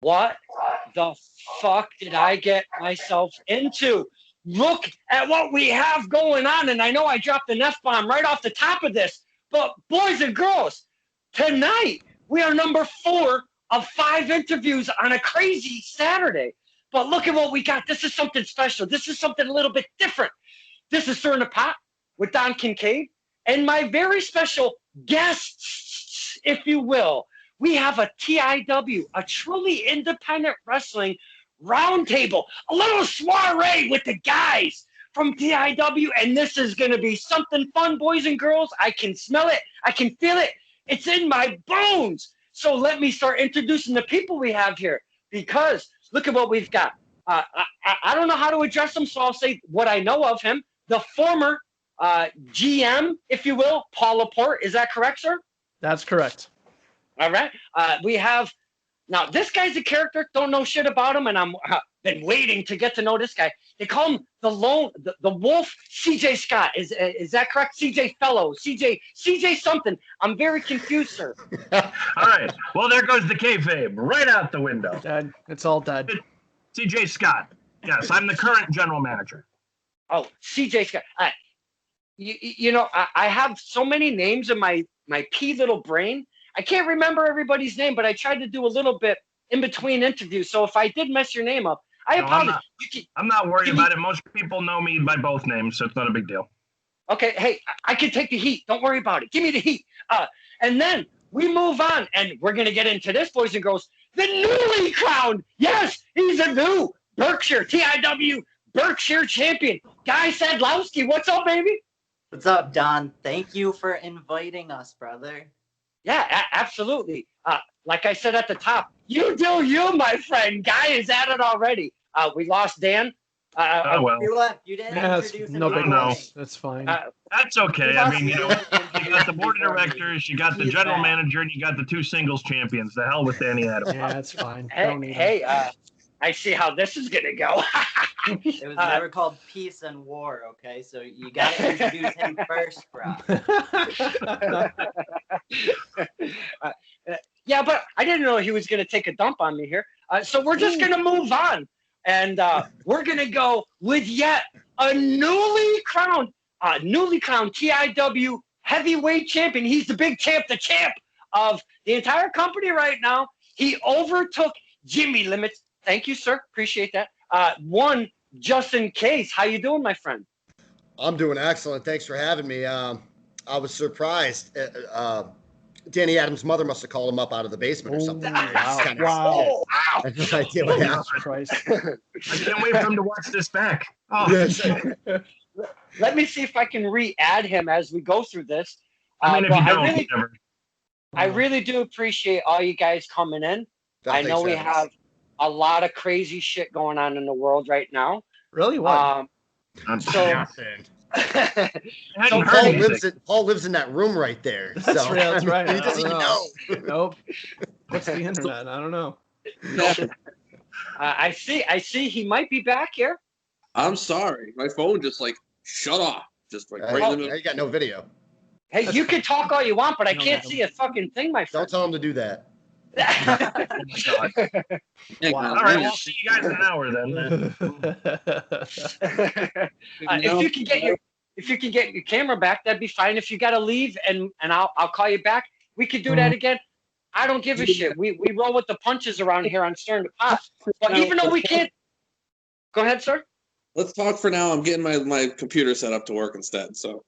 What the fuck did I get myself into? Look at what we have going on. And I know I dropped an F-bomb right off the top of this, but boys and girls, tonight we are number 4 of 5 interviews on a crazy Saturday. But look at what we got. This is something special. This is something a little bit different. This is Stir in the Pot with Don Kincaid and my very special guests, if you will. We have a TIW, a truly independent wrestling roundtable, a little soiree with the guys from TIW, and this is going to be something fun, boys and girls. I can smell it. I can feel it. It's in my bones. So let me start introducing the people we have here, because look at what we've got. I don't know how to address him, so I'll say what I know of him. The former GM, if you will, Paul LaPorte. Is that correct, sir? That's correct. All right. We have now this guy's a character. Don't know shit about him, and I'm been waiting to get to know this guy. They call him the Wolf. CJ Scott. Is that correct? CJ Fellow. CJ something. I'm very confused, sir. All right. Well, there goes the kayfabe right out the window. Dead. It's all dead. CJ Scott. Yes, I'm the current general manager. Oh, CJ Scott. You know, I have so many names in my pea little brain. I can't remember everybody's name, but I tried to do a little bit in between interviews. So if I did mess your name up, I apologize. I'm not worried about it. Most people know me by both names, so it's not a big deal. Okay, hey, I can take the heat. Don't worry about it. Give me the heat. And then we move on, and we're going to get into this, boys and girls. The newly crowned, yes, he's a new Berkshire, TIW Berkshire champion. Kase Sadlowski, what's up, baby? What's up, Don? Thank you for inviting us, brother. Yeah, absolutely. Like I said at the top, you do you, my friend. Guy is at it already. We lost Dan. Well. You left. You didn't introduce him. No big deal. No. That's fine. That's okay. I mean, you know, you got the board of directors, you got the general manager, and you got the 2 singles champions. The hell with Danny Adams. Yeah, that's fine. I see how this is going to go. It was never called Peace and War, okay? So you got to introduce him first, bro. Yeah, but I didn't know he was going to take a dump on me here. So we're just going to move on. And we're going to go with yet a newly crowned TIW heavyweight champion. He's the big champ, the champ of the entire company right now. He overtook Jimmy Limits. Thank you, sir. Appreciate that. One, Justin Kase. How you doing, my friend? I'm doing excellent. Thanks for having me. I was surprised. Danny Adams' mother must have called him up out of the basement or something. Wow. Wow. I have no idea what happened. Christ. I can't wait for him to watch this back. Oh. Yes. Let me see if I can re-add him as we go through this. I mean, if you don't, I really do appreciate all you guys coming in. I know we have a lot of crazy shit going on in the world right now. Really? What? So Paul lives in that room right there. That's right. He doesn't even know. Nope. What's the internet? I don't know. I see. He might be back here. I'm sorry. My phone just like shut off. Just like right in the middle. You got no video. Hey, you can talk all you want, but I can't see a fucking thing, my friend. Don't tell him to do that. Wow. All right, we'll see you guys in an hour then. If you can get your camera back, that'd be fine. If you got to leave and I'll call you back, we could do that again. I don't give a shit. We roll with the punches around here on Stir in the Pot. But even though we can't, go ahead, sir. Let's talk for now. I'm getting my computer set up to work instead. So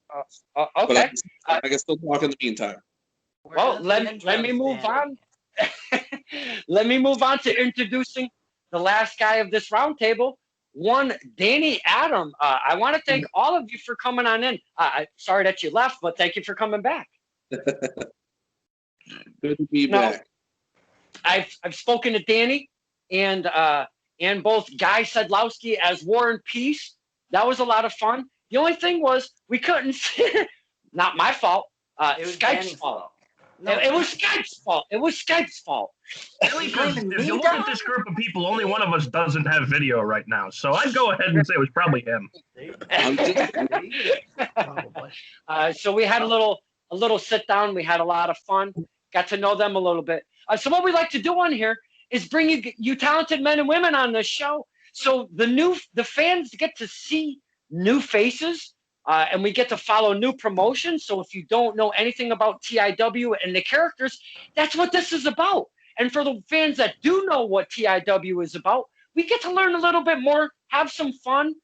okay. I can still talk in the meantime. Well, let me move on. Let me move on to introducing the last guy of this roundtable, one Danny Adams. I want to thank all of you for coming on in. Sorry that you left, but thank you for coming back. Good to be back. I've spoken to Danny and both Guy Sadlowski as War and Peace. That was a lot of fun. The only thing was we couldn't see. Not my fault. It was Skype's fault. No, it was Skype's fault. It was Skype's fault. Really, if you look at this group of people, only one of us doesn't have video right now. So I'd go ahead and say it was probably him. So we had a little sit down. We had a lot of fun. Got to know them a little bit. So what we like to do on here is bringing you talented men and women on this show. So the fans get to see new faces, and we get to follow new promotions. So if you don't know anything about TIW and the characters, that's what this is about. And for the fans that do know what TIW is about, we get to learn a little bit more, have some fun.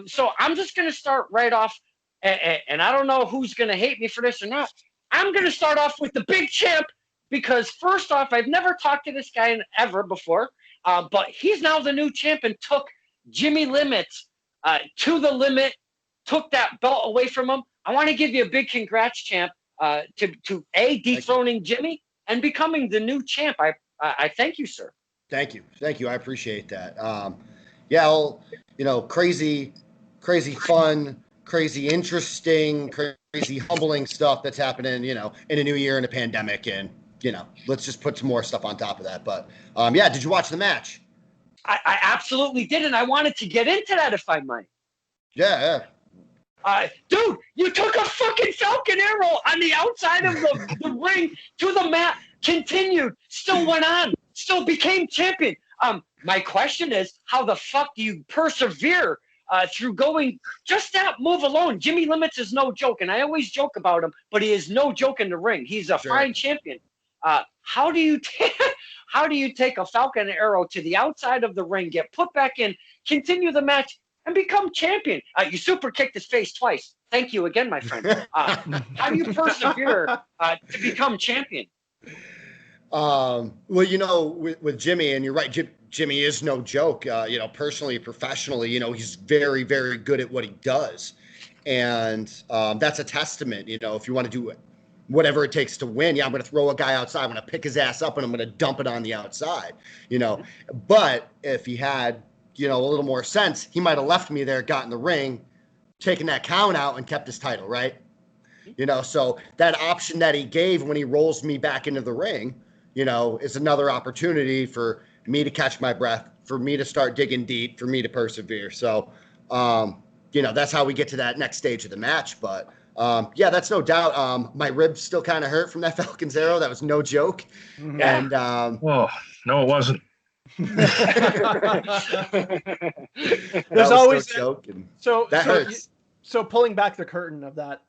So I'm just going to start right off, and I don't know who's going to hate me for this or not. I'm going to start off with the big champ, because first off, I've never talked to this guy ever before, but he's now the new champ and took Jimmy Limits to the limit, took that belt away from him. I want to give you a big congrats, champ, to dethroning Jimmy and becoming the new champ. I thank you, sir. Thank you. I appreciate that. Crazy fun, crazy interesting, crazy humbling stuff that's happening, in a new year and a pandemic, and let's just put some more stuff on top of that. But did you watch the match? I absolutely did, and I wanted to get into that if I might. Yeah. Dude, you took a fucking Falcon Arrow on the outside of the ring to the mat, continued, still went on, still became champion. My question is, how the fuck do you persevere through going just that move alone? Jimmy Limits is no joke, and I always joke about him, but he is no joke in the ring. He's a fine champion. How do you take a Falcon Arrow to the outside of the ring, get put back in, continue the match, and become champion? You super kicked his face twice. Thank you again, my friend. How do you persevere to become champion? With Jimmy, and you're right, Jimmy is no joke. Personally, professionally, he's very, very good at what he does. And that's a testament, if you want to do it, whatever it takes to win. I'm going to throw a guy outside. I'm going to pick his ass up and I'm going to dump it on the outside, But if he had, a little more sense, he might have left me there, got in the ring, taken that count out and kept his title, right? So that option that he gave when he rolls me back into the ring, is another opportunity for me to catch my breath, for me to start digging deep, for me to persevere. So, that's how we get to that next stage of the match. But that's no doubt. My ribs still kind of hurt from that Falcon's Arrow. That was no joke. Yeah. And no, it wasn't. There's always no joke. And so that hurts. So pulling back the curtain of that,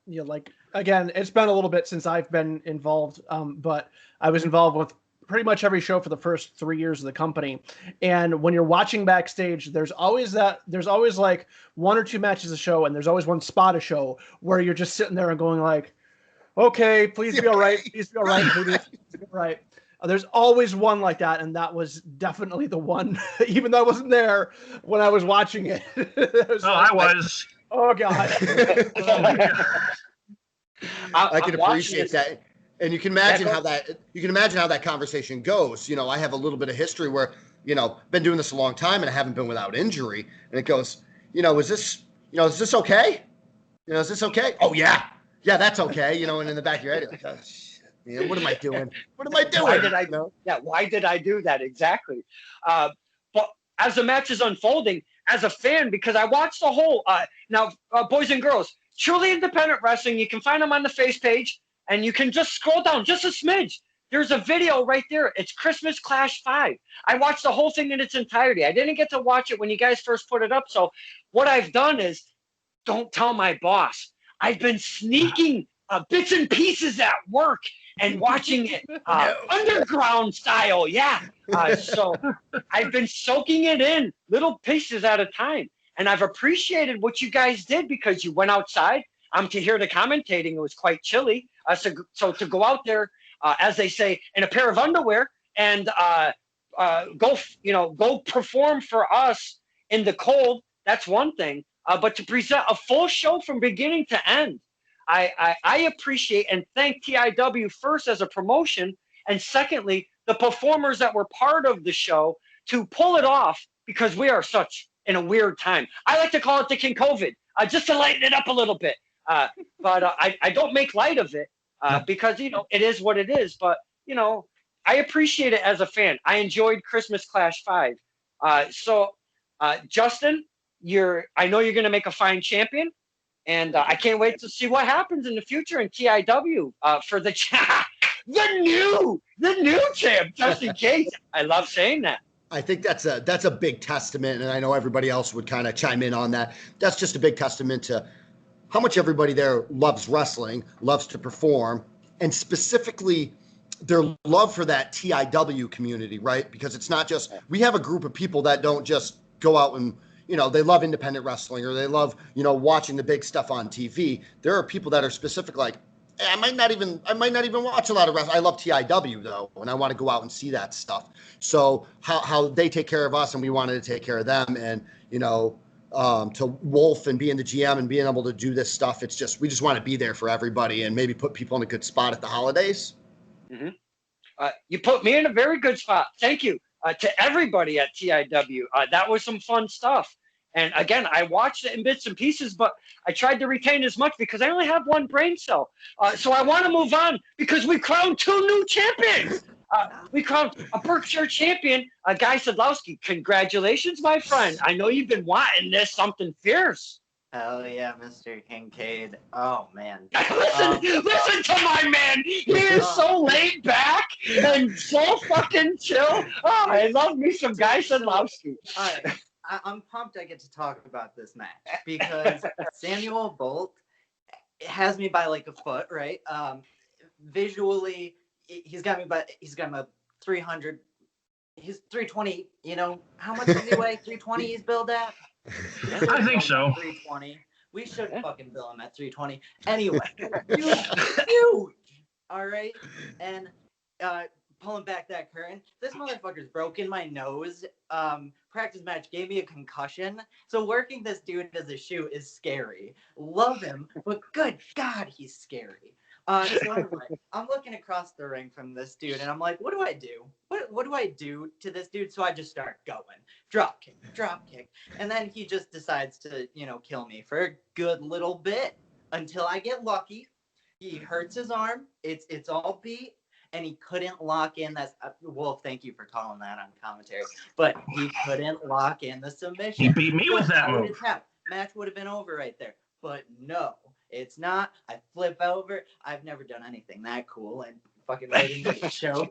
again, it's been a little bit since I've been involved, but I was involved with pretty much every show for the first 3 years of the company. And when you're watching backstage, there's always like one or two matches a show, and there's always one spot a show where you're just sitting there and going like, okay, please be all right. Please be all right. Please be all right. There's always one like that, and that was definitely the one, even though I wasn't there when I was watching it. I was. Oh, God. I can appreciate that. And you can imagine how that conversation goes. I have a little bit of history where, been doing this a long time and I haven't been without injury. And it goes, is this okay? Is this okay? Oh, yeah. Yeah, that's okay. And in the back of your head, you're like, oh, shit, what am I doing? What am I doing? Why did I know? Yeah, why did I do that? Exactly. But as the match is unfolding, as a fan, because I watched the whole, now, boys and girls, Truly Independent Wrestling, you can find them on the face page, and you can just scroll down just a smidge. There's a video right there. It's Christmas Clash 5. I watched the whole thing in its entirety. I didn't get to watch it when you guys first put it up, so what I've done is, don't tell my boss. I've been sneaking bits and pieces at work and watching it underground style. Yeah. So I've been soaking it in little pieces at a time. And I've appreciated what you guys did because you went outside. To hear the commentating, it was quite chilly. So to go out there, as they say, in a pair of underwear and go perform for us in the cold, that's one thing. But to present a full show from beginning to end, I appreciate and thank TIW first as a promotion, and secondly, the performers that were part of the show to pull it off, because we are such in a weird time. I like to call it the King COVID, just to lighten it up a little bit. But I don't make light of it because, it is what it is. But, I appreciate it as a fan. I enjoyed Christmas Clash 5. So, Justin, I know you're going to make a fine champion. And I can't wait to see what happens in the future in TIW for the the new champ, just in case. I love saying that. I think that's a big testament, and I know everybody else would kind of chime in on that. That's just a big testament to how much everybody there loves wrestling, loves to perform, and specifically their love for that TIW community, right? Because it's not just, we have a group of people that don't just go out and, they love independent wrestling or they love, watching the big stuff on TV. There are people that are specific, like, I might not even watch a lot of wrestling. I love TIW though, and I want to go out and see that stuff. So how they take care of us, and we wanted to take care of them, and to Wolf and being the GM and being able to do this stuff, it's just we just want to be there for everybody and maybe put people in a good spot at the holidays. Mm-hmm. You put me in a very good spot. Thank you to everybody at TIW. That was some fun stuff. And again, I watched it in bits and pieces, but I tried to retain as much because I only have one brain cell. So I want to move on because we crowned 2 new champions. We crowned a Berkshire champion, Guy Sadlowski. Congratulations, my friend. I know you've been wanting this, something fierce. Hell yeah, Mr. Kincaid. Oh, man. Listen to my man. He is so laid back and so fucking chill. Oh, I love me some Guy Sadlowski. All right. I'm pumped I get to talk about this match because Samuel Bolt has me by like a foot, right? Visually, he's got me 300. He's 320. How much does he weigh? 320 he's billed at? I think so. 320. We should fucking bill him at 320. Anyway, huge. All right, and pulling back that curtain, this motherfucker's broken my nose. Practice match gave me a concussion. So working this dude as a shoe is scary. Love him, but good God, he's scary. So anyway, I'm looking across the ring from this dude, and I'm like, what do I do? What do I do to this dude? So I just start going. Drop kick. And then he just decides to, kill me for a good little bit until I get lucky. He hurts his arm. It's all beat. And he couldn't lock in that. Wolf, thank you for calling that on commentary. But he couldn't lock in the submission. He beat me with that move. Match would have been over right there. But no, it's not. I flip over. I've never done anything that cool and fucking waiting the show.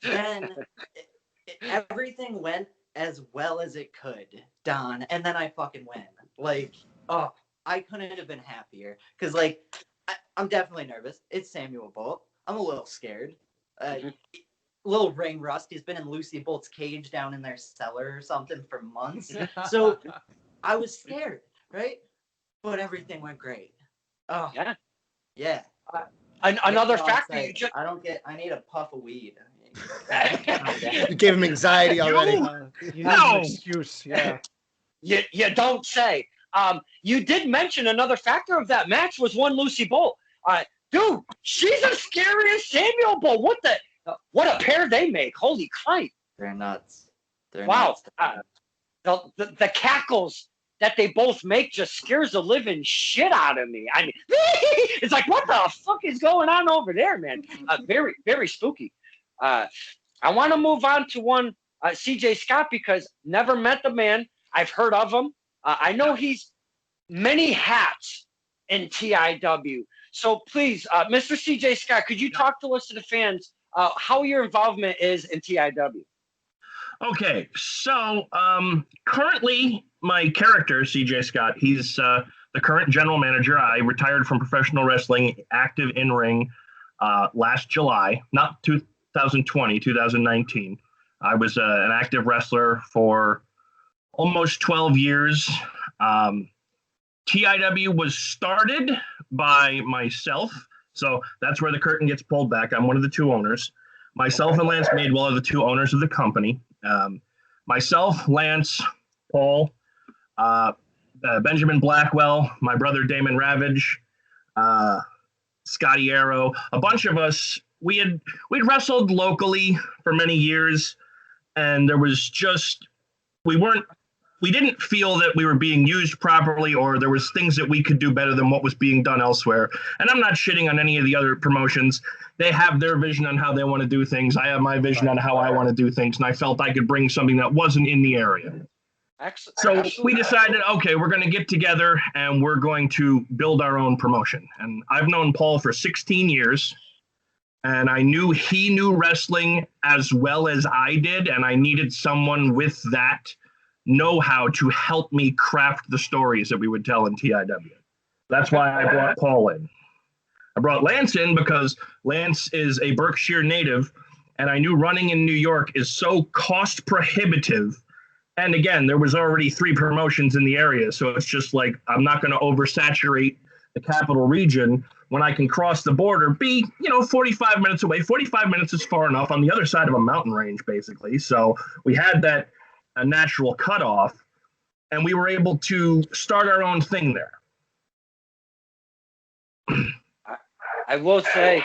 Then everything went as well as it could, Don. And then I fucking win. I couldn't have been happier. Because, I'm definitely nervous. It's Samuel Bolt. I'm a little scared. Little ring rust. He's been in Lucy Bolt's cage down in their cellar or something for months. So I was scared, right? But everything went great. Oh, yeah. Another factor you just... I need a puff of weed. You gave him anxiety already. You have an excuse, yeah. You don't say. You did mention another factor of that match was one Lucy Bolt. Dude, she's as scary as Samuel Bolt. What a pair they make. Holy Christ. They're nuts. Wow. The cackles that they both make just scares the living shit out of me. I mean, it's like, what the fuck is going on over there, man? Very, very spooky. I want to move on to one CJ Scott because never met the man. I've heard of him. I know he's many hats in TIW. So please, Mr. CJ Scott, could you talk to us, to the fans, how your involvement is in TIW? Okay, so currently my character, CJ Scott, he's the current general manager. I retired from professional wrestling, active in ring last July, not 2020, 2019. I was an active wrestler for almost 12 years. TIW was started by myself, so that's where the curtain gets pulled back. I'm one of the 2 owners. Myself and Lance Madewell are the 2 owners of the company. Myself, Lance, Paul, Benjamin Blackwell, my brother Damon Ravage, Scotty Arrow, a bunch of us. We'd wrestled locally for many years, and there was just we didn't feel that we were being used properly, or there was things that we could do better than what was being done elsewhere. And I'm not shitting on any of the other promotions. They have their vision on how they want to do things. I have my vision on how I want to do things. And I felt I could bring something that wasn't in the area. So we decided, okay, we're going to get together and we're going to build our own promotion. And I've known Paul for 16 years. And I knew he knew wrestling as well as I did, and I needed someone with that know-how to help me craft the stories that we would tell in TIW. That's why I brought Paul in. I brought Lance in because Lance is a Berkshire native, and I knew running in New York is so cost prohibitive. And again, there was already 3 promotions in the area, so it's just like I'm not going to oversaturate the capital region when I can cross the border, be 45 minutes away. 45 minutes is far enough on the other side of a mountain range, basically. So we had that a natural cutoff, and we were able to start our own thing there. I will say,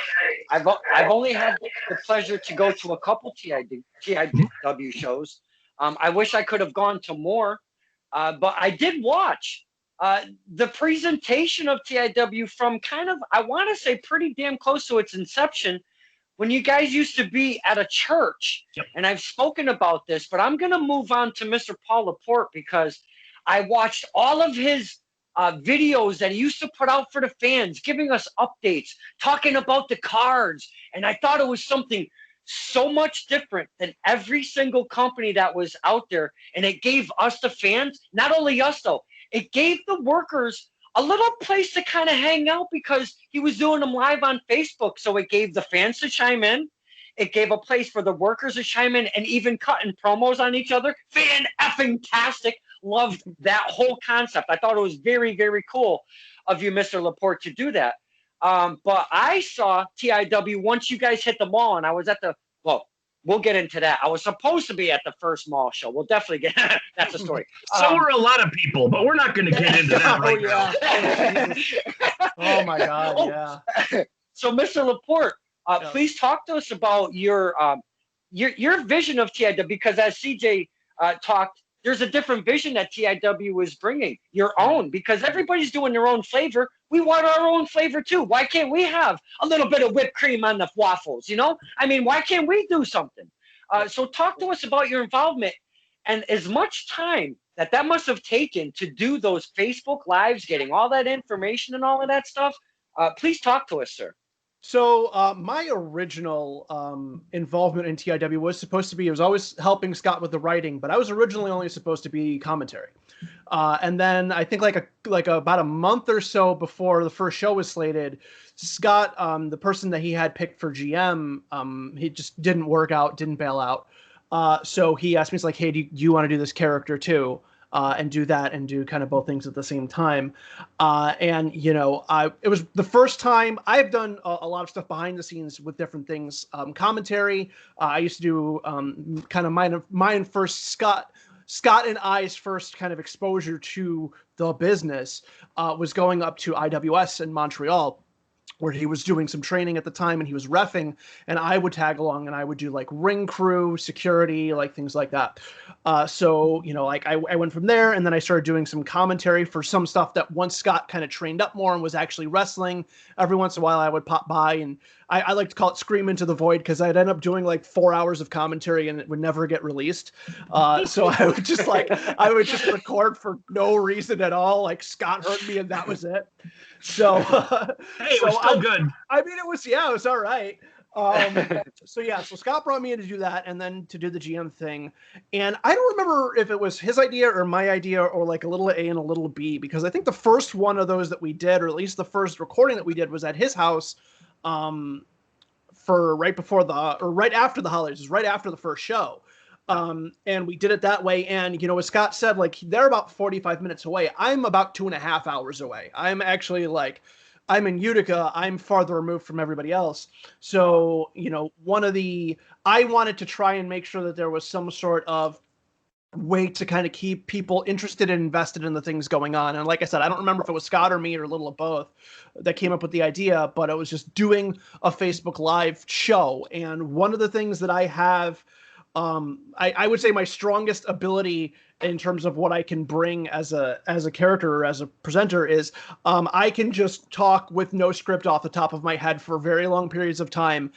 I've only had the pleasure to go to a couple TIW shows. I wish I could have gone to more, but I did watch the presentation of TIW from kind of, I want to say, pretty damn close to its inception, when you guys used to be at a church. Yep. And I've spoken about this, but I'm going to move on to Mr. Paul LaPorte, because I watched all of his videos that he used to put out for the fans, giving us updates, talking about the cards. And I thought it was something so much different than every single company that was out there. And it gave us, the fans, not only us though, it gave the workers a little place to kind of hang out, because he was doing them live on Facebook. So it gave the fans to chime in. It gave a place for the workers to chime in, and even cutting promos on each other. Fan-effing-tastic. Loved that whole concept. I thought it was very, very cool of you, Mr. LaPorte, to do that. But I saw TIW once you guys hit the mall, and I was at the, well, we'll get into that. I was supposed to be at the first mall show. We'll definitely get, that's a story. So were a lot of people, but we're not going to get into that right now. Oh my God, yeah. So, Mr. LaPorte, please talk to us about your vision of TIW, because as CJ talked, there's a different vision that TIW is bringing, your own, because everybody's doing their own flavor. We want our own flavor too. Why can't we have a little bit of whipped cream on the waffles, I mean, why can't we do something? So talk to us about your involvement, and as much time that must have taken to do those Facebook Lives, getting all that information and all of that stuff. Please talk to us, sir. So my original involvement in TIW was supposed to be, it was always helping Scott with the writing, but I was originally only supposed to be commentary. And then I think like about a month or so before the first show was slated, Scott, the person that he had picked for GM, he just didn't work out, didn't bail out. So he asked me, he's like, hey, do you want to do this character too? And do that and do kind of both things at the same time. And, it was the first time I've done a lot of stuff behind the scenes with different things. Commentary, I used to do kind of mine first, Scott and I's first kind of exposure to the business was going up to IWS in Montreal, where he was doing some training at the time and he was reffing, and I would tag along and I would do like ring crew, security, like things like that. So, I went from there, and then I started doing some commentary for some stuff that once Scott kind of trained up more and was actually wrestling, every once in a while I would pop by, and I like to call it scream into the void, because I'd end up doing like 4 hours of commentary and it would never get released. So I would just record for no reason at all. Like Scott hurt me and that was it. So hey, it was still good. I mean, it was all right. So Scott brought me in to do that, and then to do the GM thing. And I don't remember if it was his idea or my idea, or like a little A and a little B, because I think the first one of those that we did, or at least the first recording that we did, was at his house for right after the holidays, right after the first show. And we did it that way. And, as Scott said, like, they're about 45 minutes away. I'm about 2.5 hours away. I'm actually I'm in Utica. I'm farther removed from everybody else. So, I wanted to try and make sure that there was some sort of way to kind of keep people interested and invested in the things going on. And like I said, I don't remember if it was Scott or me or a little of both that came up with the idea, but it was just doing a Facebook Live show. And one of the things that I have, I would say my strongest ability in terms of what I can bring as a character or as a presenter is I can just talk with no script off the top of my head for very long periods of time.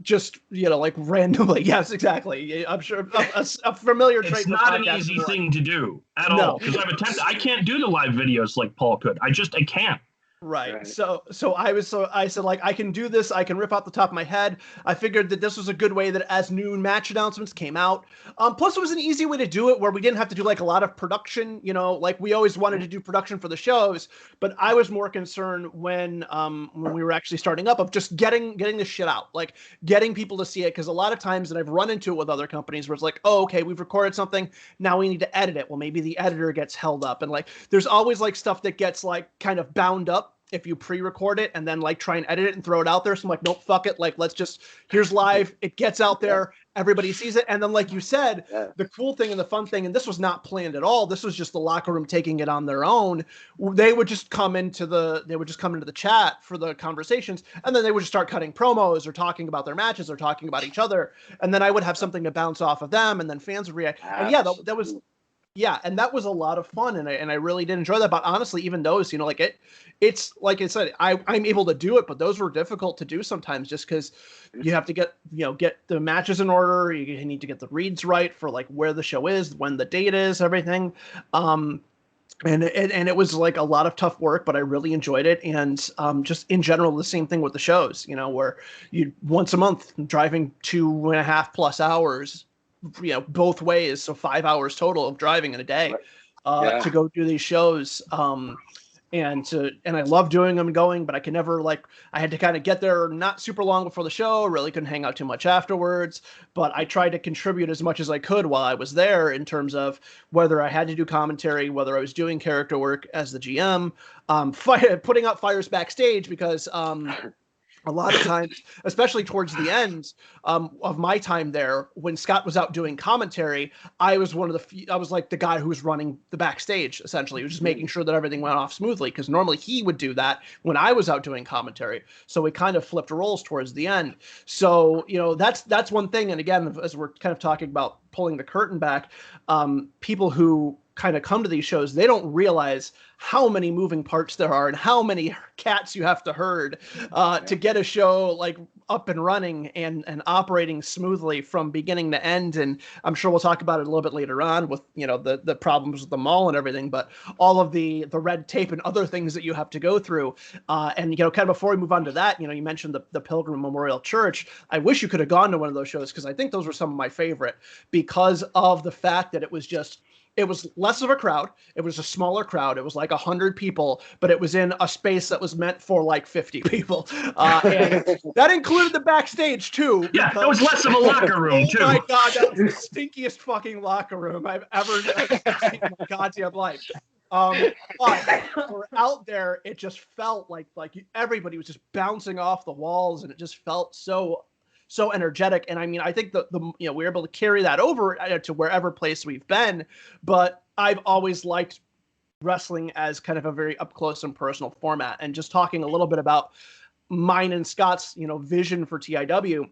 Just, like randomly. Yes, exactly. I'm sure a familiar trait. It's not an easy thing to do at all, because I can't do the live videos like Paul could. I can't. Right. Right. So I said, like, I can do this. I can rip off the top of my head. I figured that this was a good way that as new match announcements came out. Plus it was an easy way to do it where we didn't have to do like a lot of production, like we always wanted to do production for the shows, but I was more concerned when we were actually starting up of just getting the shit out, like getting people to see it. Cause a lot of times that I've run into it with other companies where it's like, oh, okay, we've recorded something. Now we need to edit it. Well, maybe the editor gets held up, and like, there's always like stuff that gets like kind of bound up if you pre-record it and then like try and edit it and throw it out there. So I'm like, nope, fuck it. Like, let's just, here's live. It gets out there. Everybody sees it. And then, like you said, the cool thing and the fun thing, and this was not planned at all. This was just the locker room taking it on their own. They would just come into the chat for the conversations. And then they would just start cutting promos or talking about their matches or talking about each other. And then I would have something to bounce off of them. And then fans would react. And yeah, that was, yeah, and that was a lot of fun, and I really did enjoy that. But honestly, even those, like it's like I said, I'm able to do it, but those were difficult to do sometimes, just because you have to get the matches in order. You need to get the reads right for like where the show is, when the date is, everything. And it was like a lot of tough work, but I really enjoyed it. And just in general, the same thing with the shows, where you once a month driving 2.5+ hours. Both ways, so 5 hours total of driving in a day to go do these shows. And I love doing them and going, but I could never, like, I had to kind of get there not super long before the show, really couldn't hang out too much afterwards, but I tried to contribute as much as I could while I was there in terms of whether I had to do commentary, whether I was doing character work as the GM, putting out fires backstage, because a lot of times, especially towards the end of my time there, when Scott was out doing commentary, I was I was like the guy who was running the backstage, essentially. He was just making sure that everything went off smoothly, because normally he would do that when I was out doing commentary. So we kind of flipped roles towards the end. So, that's one thing. And again, as we're kind of talking about pulling the curtain back, people who kind of come to these shows, they don't realize how many moving parts there are and how many cats you have to herd to get a show like up and running and operating smoothly from beginning to end. And I'm sure we'll talk about it a little bit later on with the problems with the mall and everything, but all of the red tape and other things that you have to go through. And kind of before we move on to that, you mentioned the Pilgrim Memorial Church. I wish you could have gone to one of those shows, because I think those were some of my favorite, because of the fact that it was less of a crowd. It was a smaller crowd. It was like 100 people, but it was in a space that was meant for like 50 people. And that included the backstage too. Yeah, it was less of a locker room too. Oh my God, that was the stinkiest fucking locker room I've ever seen in my goddamn life. But for out there, it just felt like everybody was just bouncing off the walls, and it just felt so energetic. And I mean, I think we were able to carry that over to wherever place we've been, but I've always liked wrestling as kind of a very up close and personal format. And just talking a little bit about mine and Scott's, vision for TIW,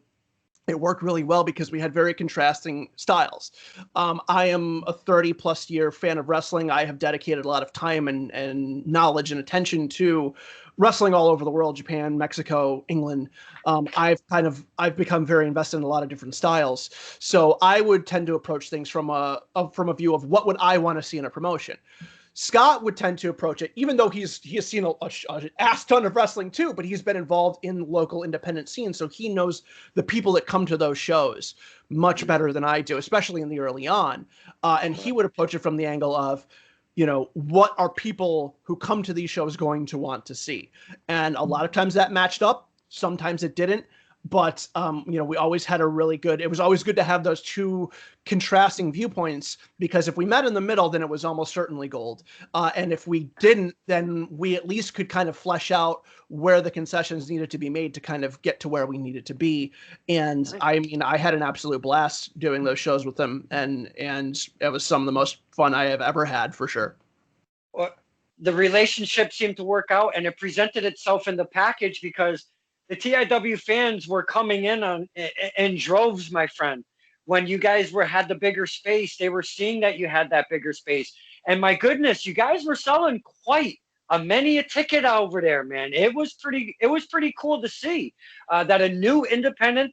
it worked really well because we had very contrasting styles. I am a 30+ year fan of wrestling. I have dedicated a lot of time and knowledge and attention to wrestling all over the world, Japan, Mexico, England. I've become very invested in a lot of different styles. So I would tend to approach things from a view of what would I want to see in a promotion. Scott would tend to approach it, even though he has seen an ass ton of wrestling too, but he's been involved in local independent scenes, so he knows the people that come to those shows much better than I do, especially in the early on. And he would approach it from the angle of, what are people who come to these shows going to want to see? And a lot of times that matched up. Sometimes it didn't. But, we always had it was always good to have those two contrasting viewpoints, because if we met in the middle, then it was almost certainly gold. And if we didn't, then we at least could kind of flesh out where the concessions needed to be made to kind of get to where we needed to be. And I mean, I had an absolute blast doing those shows with them. And it was some of the most fun I have ever had, for sure. Well, the relationship seemed to work out, and it presented itself in the package, because the TIW fans were coming in droves, my friend. When you guys had the bigger space, they were seeing that you had that bigger space. And my goodness, you guys were selling quite many a ticket over there, man. It was pretty cool to see that a new independent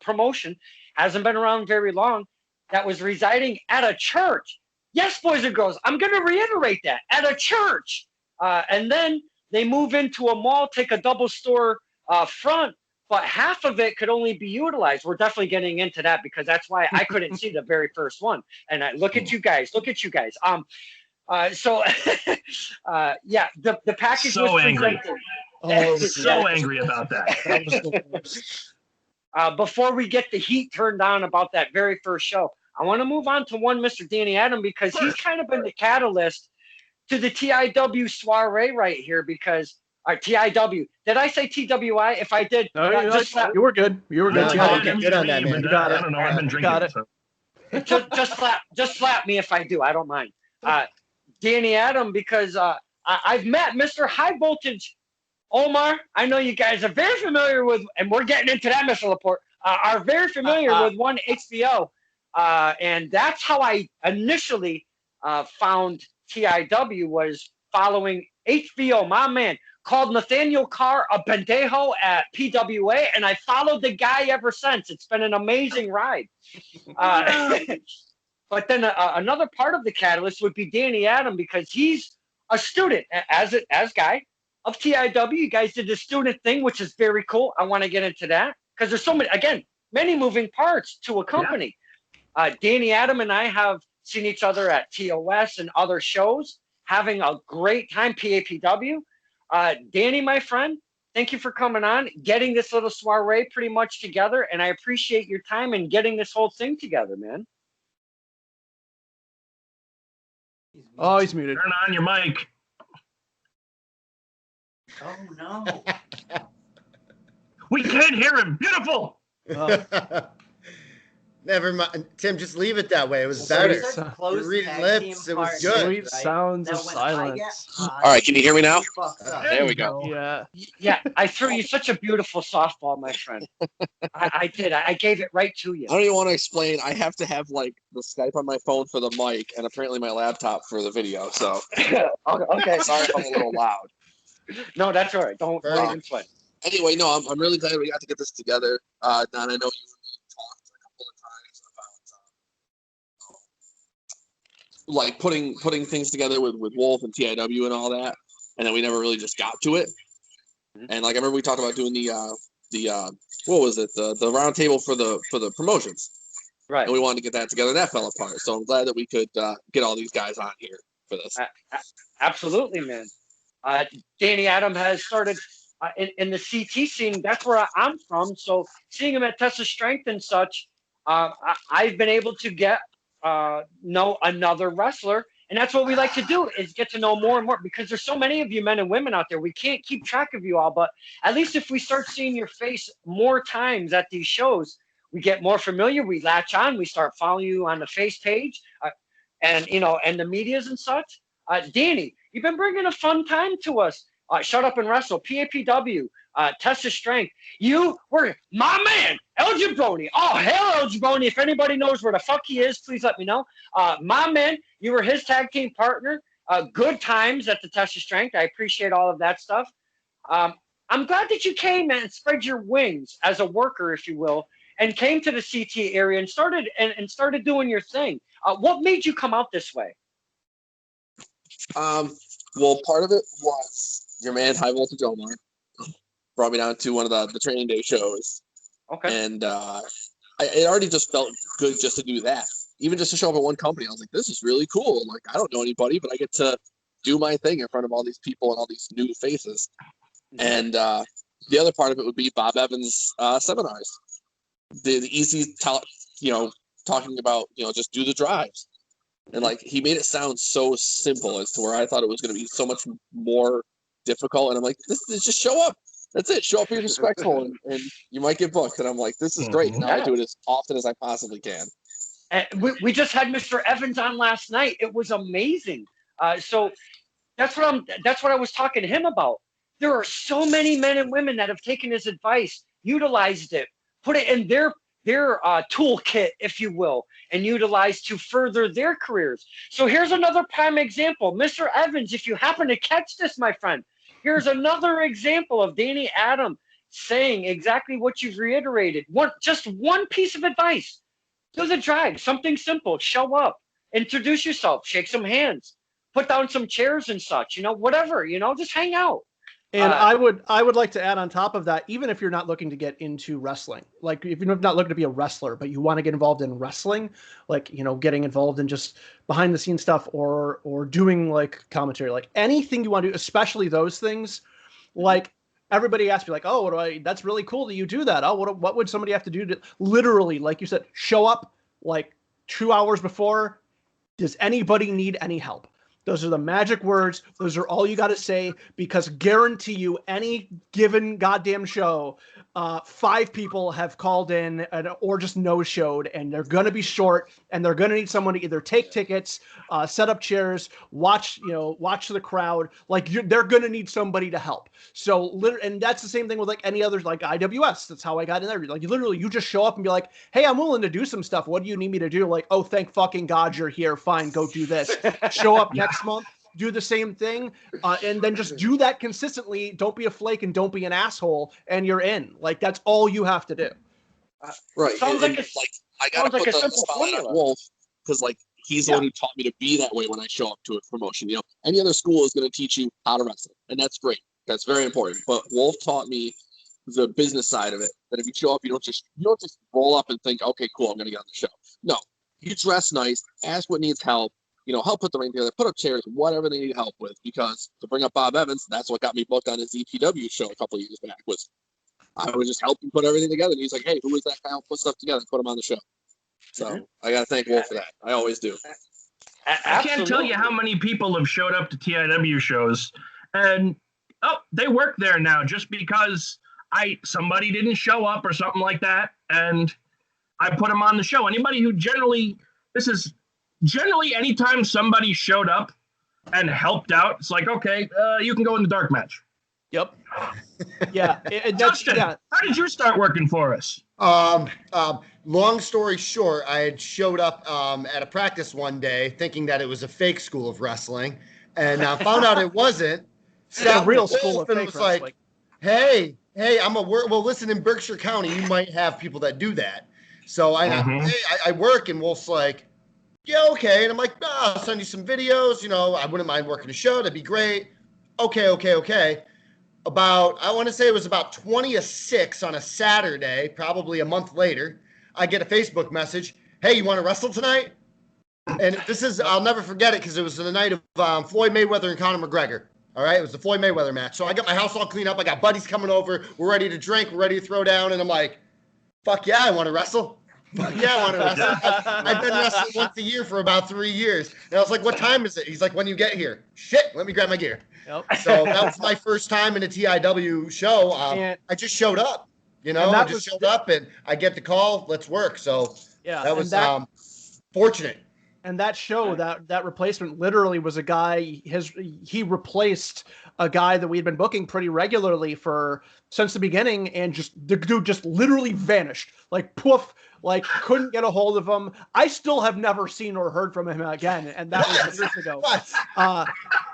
promotion hasn't been around very long, that was residing at a church. Yes, boys and girls, I'm going to reiterate that, at a church. And then they move into a mall, take a double store front, but half of it could only be utilized. We're definitely getting into that because that's why I couldn't see the very first one. And look at you guys. So yeah, the package So was angry. presented. Oh, So angry about that. that was the worst. Before we get the heat turned on about that very first show, I want to move on to one Mr. Danny Adam because he's kind of been the catalyst to the TIW soiree right here because TIW. Did I say TWI? If I did, No, you were good. You were No, good. no, TIW. you get good on that, man. You got it. I don't know. I've been You got drinking. it. So. just slap me if I do. I don't mind. Danny Adam, because I've met Mr. High Voltage Omar. I know you guys are very familiar with, and we're getting into that, Mr. LaPorte, are very familiar with one HBO. And that's how I initially found TIW was following HBO, my man, called Nathaniel Carr a pendejo at PWA, and I followed the guy ever since. It's been an amazing ride. But then another part of the catalyst would be Danny Adam because he's a student as guy of TIW. You guys did the student thing, which is very cool. I want to get into that because there's so many moving parts to a company. Yeah. Danny Adam and I have seen each other at TOS and other shows, having a great time. PAPW. Danny, my friend, thank you for coming on, getting this little soiree pretty much together, and I appreciate your time in getting this whole thing together, man. Oh, he's muted. Turn on your mic. Oh no. We can't hear him. Beautiful. Never mind, Tim. Just leave it that way. It was better. You're reading lips. It was good. Sweet sounds of silence. All right, can you hear me now? There we go. Yeah. I threw you such a beautiful softball, my friend. I did. I gave it right to you. I don't even want to explain. I have to have like the Skype on my phone for the mic, and apparently my laptop for the video. So okay. Sorry if I'm a little loud. No, that's all right. Don't even sweat. Anyway, no, I'm really glad we got to get this together. Don, I know you and me talked a couple of times about like putting things together with Wolf and TIW and all that, and then we never really just got to it. And like I remember we talked about doing the what was it, the roundtable for the promotions, right? And we wanted to get that together, and that fell apart. So I'm glad that we could get all these guys on here for this. Absolutely, man. Danny Adam has started in the CT scene. That's where I'm from. So seeing him at Test of Strength and such, I've been able to know another wrestler. And that's what we like to do is get to know more and more because there's so many of you men and women out there. We can't keep track of you all, but at least if we start seeing your face more times at these shows, we get more familiar. We latch on. We start following you on the face page and the medias and such. Danny, you've been bringing a fun time to us. Shut Up and Wrestle, PAPW, Test of Strength. You were my man, El Jabroni. Oh, hell, El Jabroni. If anybody knows where the fuck he is, please let me know. My man, you were his tag team partner. Good times at the Test of Strength. I appreciate all of that stuff. I'm glad that you came and spread your wings as a worker, if you will, and came to the CT area and started doing your thing. What made you come out this way? Well, part of it was your man High Voltage Omar brought me down to one of the training day shows. Okay. And it already just felt good just to do that. Even just to show up at one company, I was like, this is really cool. Like, I don't know anybody, but I get to do my thing in front of all these people and all these new faces. And the other part of it would be Bob Evans' seminars. The easy talking about, just do the drives. And like he made it sound so simple as to where I thought it was going to be so much more difficult. And I'm like, this is just show up. That's it. Show up, be respectful, and you might get booked. And I'm like, this is great. Now I do it as often as I possibly can. And we just had Mr. Evans on last night. It was amazing. So that's what I was talking to him about. There are so many men and women that have taken his advice, utilized it, put it in their toolkit, if you will, and utilized to further their careers. So here's another prime example. Mr. Evans, if you happen to catch this, my friend, here's another example of Danny Adam saying exactly what you've reiterated. Just one piece of advice. Do the drive, something simple. Show up, introduce yourself, shake some hands, put down some chairs and such, whatever, just hang out. And I would like to add on top of that, even if you're not looking to get into wrestling, like if you're not looking to be a wrestler, but you want to get involved in wrestling, like, you know, getting involved in just behind the scenes stuff or doing like commentary, like anything you want to do, especially those things, like everybody asks me like, oh, that's really cool that you do that. Oh, what would somebody have to do to literally, like you said, show up like 2 hours before? Does anybody need any help? Those are the magic words. Those are all you got to say, because guarantee you any given goddamn show, 5 people have called in or just no-showed, and they're going to be short, and they're going to need someone to either take tickets, set up chairs, watch the crowd. Like they're going to need somebody to help. So, and that's the same thing with like any others, like IWS. That's how I got in there. Like you just show up and be like, hey, I'm willing to do some stuff. What do you need me to do? Like, oh, thank fucking God you're here. Fine, go do this. Show up next month, do the same thing, and then just do that consistently. Don't be a flake and don't be an asshole, and you're in. Like that's all you have to do. Right. Sounds and, like I gotta put a the simple spotlight on formula. Wolf, because like he's the one who taught me to be that way when I show up to a promotion. You know, any other school is going to teach you how to wrestle, and that's great. That's very important. But Wolf taught me the business side of it. That if you show up, you don't just roll up and think, okay, cool, I'm going to get on the show. No, you dress nice, ask what needs help. You know, help put the ring together, put up chairs, whatever they need help with. Because to bring up Bob Evans, that's what got me booked on his EPW show a couple of years back. Was I was just helping put everything together. And he's like, hey, who is that guy? I'll put stuff together and put him on the show. So I got to thank Wolf for that. I always do. I can't tell you how many people have showed up to TIW shows and, they work there now just because somebody didn't show up or something like that. And I put them on the show. Anybody who generally anytime somebody showed up and helped out, it's like, okay, you can go in the dark match. Yep. Yeah. Justin, how did you start working for us? Long story short, I had showed up at a practice one day thinking that it was a fake school of wrestling, and found out it wasn't. A real school of fake was wrestling. like, hey, well, listen, in Berkshire County, you might have people that do that. So I work, and Wolf's like, yeah, okay. And I'm like, I'll send you some videos. You know, I wouldn't mind working a show. That'd be great. Okay. I want to say it was about 20-6 on a Saturday, probably a month later. I get a Facebook message. Hey, you want to wrestle tonight? And I'll never forget it because it was the night of Floyd Mayweather and Conor McGregor. All right. It was the Floyd Mayweather match. So I got my house all cleaned up. I got buddies coming over. We're ready to drink. We're ready to throw down. And I'm like, fuck yeah, I want to wrestle. Fuck yeah, I want to wrestle. I've been wrestling once a year for about 3 years. And I was like, what time is it? He's like, when you get here. Shit, let me grab my gear. Yep. So that was my first time in a TIW show. I just showed up, you know, showed up and I get the call, let's work. So that was fortunate. And that show, that replacement literally was a guy, he replaced a guy that we had been booking pretty regularly since the beginning, and the dude just literally vanished. Like poof, like couldn't get a hold of him. I still have never seen or heard from him again, and that was years ago.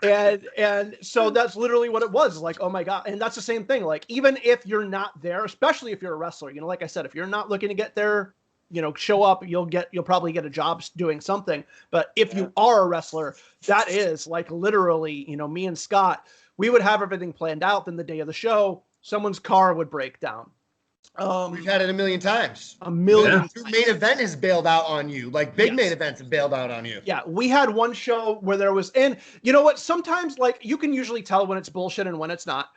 And so that's literally what it was. Like, oh my God. And that's the same thing. Like, even if you're not there, especially if you're a wrestler, you know, like I said, if you're not looking to get there, you know, show up, you'll probably get a job doing something. But if you are a wrestler, that is like literally, you know, me and Scott, we would have everything planned out. Then the day of the show, someone's car would break down. We've had it a million times. A million. Your main event has bailed out on you. Like big main events have bailed out on you. Yeah, we had one show where there was, and you know what? Sometimes like you can usually tell when it's bullshit and when it's not.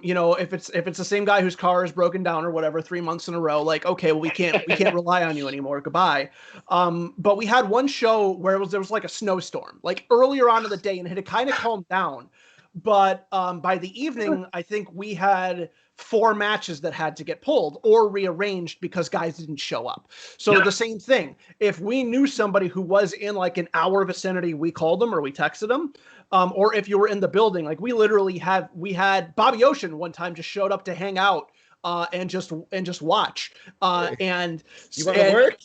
You know, if it's the same guy whose car is broken down or whatever 3 months in a row, like okay, well we can't rely on you anymore. Goodbye. But we had one show where there was like a snowstorm, like earlier on in the day, and it had kind of calmed down. But by the evening, I think we had 4 matches that had to get pulled or rearranged because guys didn't show up. So the same thing. If we knew somebody who was in like an hour vicinity, we called them or we texted them. Or if you were in the building, like we had Bobby Ocean one time just showed up to hang out and just watch. And you want to work?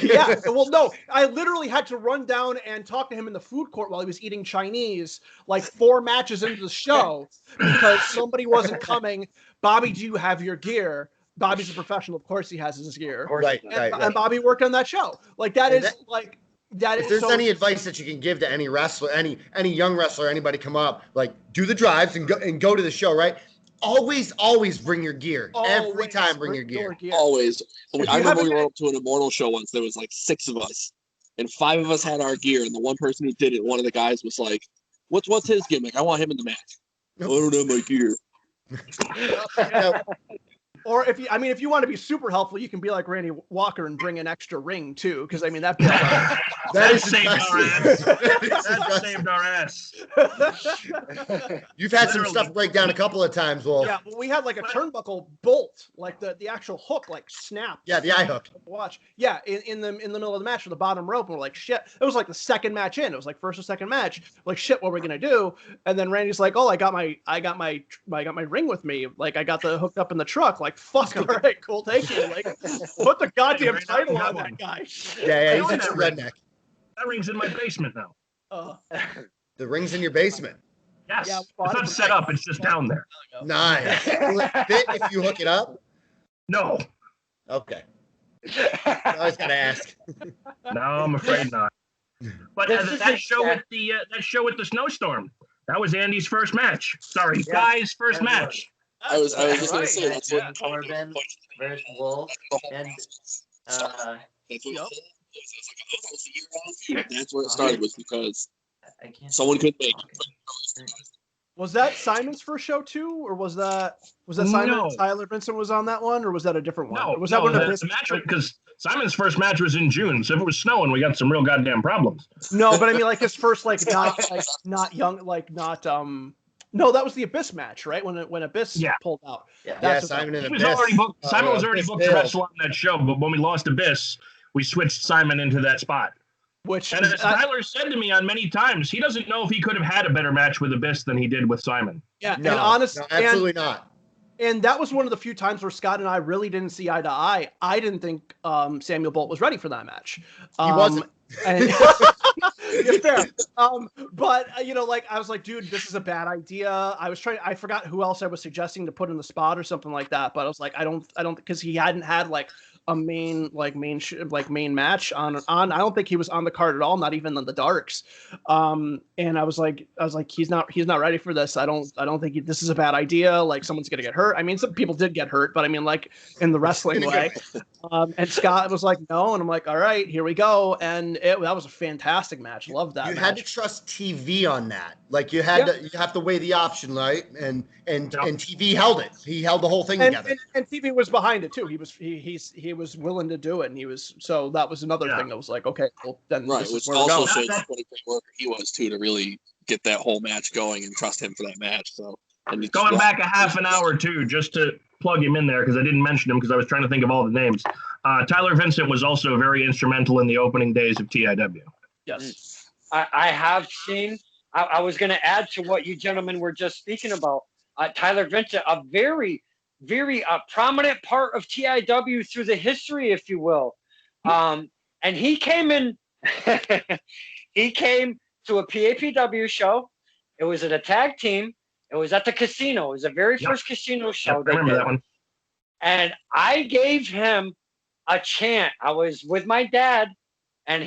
Yeah, well, no, I literally had to run down and talk to him in the food court while he was eating Chinese, like 4 matches into the show, because somebody wasn't coming. Bobby, do you have your gear? Bobby's a professional. Of course he has his gear. Right. And Bobby worked on that show. Like, that is like, If there's any advice that you can give to any wrestler, any young wrestler, anybody come up, like do the drives and go to the show, right? Always bring your gear. Every time bring your gear. Always. I remember we went up to an Immortal show once. There was like 6 of us, and 5 of us had our gear. And the one person who did it, one of the guys was like, "What's his gimmick? I want him in the match." I don't have my gear. Or if you want to be super helpful, you can be like Randy Walker and bring an extra ring too, because I mean that saved our ass. That saved our ass. You've had some stuff break down a couple of times, Wolf. Yeah, well, we had like a turnbuckle bolt, like the actual hook, like snapped. Yeah, the eye hook. Watch. Yeah, in the middle of the match with the bottom rope, and we're like, shit. It was like the second match in. It was like first or second match. Like shit, what are we gonna do? And then Randy's like, oh, I got my ring with me. Like I got the hooked up in the truck. Like fuck, all right, cool, thank you. Like put the goddamn title on that guy. Yeah, he's a redneck. That ring's in my basement now. The ring's in your basement. Yes. Yeah, it's not set up. It's just down there. Nice. Will it fit if you hook it up? No. Okay. I always gotta ask. No, I'm afraid not. But that show with the snowstorm, that was Andy's first match. Sorry, Guy's first match. I was just gonna say that's what Corbin versus Wolf and that's where it started, was because someone couldn't make it. Was that Simon's first show too, or was that Simon? No. Tyler Vincent was on that one, or was that a different one? No, was that one of the match, because Simon's first match was in June, so if it was snowing, we got some real goddamn problems. No, but I mean like his first not young, like not No, that was the Abyss match, right? When Abyss pulled out. Yeah, Simon and Abyss. Simon was already booked to wrestle on that show, but when we lost Abyss, we switched Simon into that spot. And as Tyler said to me on many times, he doesn't know if he could have had a better match with Abyss than he did with Simon. Yeah, no, absolutely not. And that was one of the few times where Scott and I really didn't see eye to eye. I didn't think Samuel Bolt was ready for that match. He wasn't. And yeah, fair. But like I was like, dude, this is a bad idea. I forgot who else I was suggesting to put in the spot or something like that. But I was like, I don't, because he hadn't had like a main match on. I don't think he was on the card at all, not even in the darks. And I was like, he's not ready for this. I don't think this is a bad idea. Like someone's gonna get hurt. I mean, some people did get hurt, but I mean, like in the wrestling way. And Scott was like, no, and I'm like, all right, here we go. And that was a fantastic match. Loved that. You had to trust TV on that. Like you have to weigh the option, right? And TV held it. He held the whole thing together. And TV was behind it too. He was willing to do it, and so that was another thing that was like, okay, well then right, which also shows what a great worker he was too, to really get that whole match going and trust him for that match. So going back a half an hour too, just to plug him in there because I didn't mention him because I was trying to think of all the names. Tyler Vincent was also very instrumental in the opening days of TIW. Yes, I have seen. I was going to add to what you gentlemen were just speaking about. Tyler Vincent, a very prominent part of TIW through the history, if you will. And he came in, he came to a PAPW show. It was at a tag team. It was at the casino. It was the very first casino show. I remember that one. And I gave him a chant. I was with my dad, and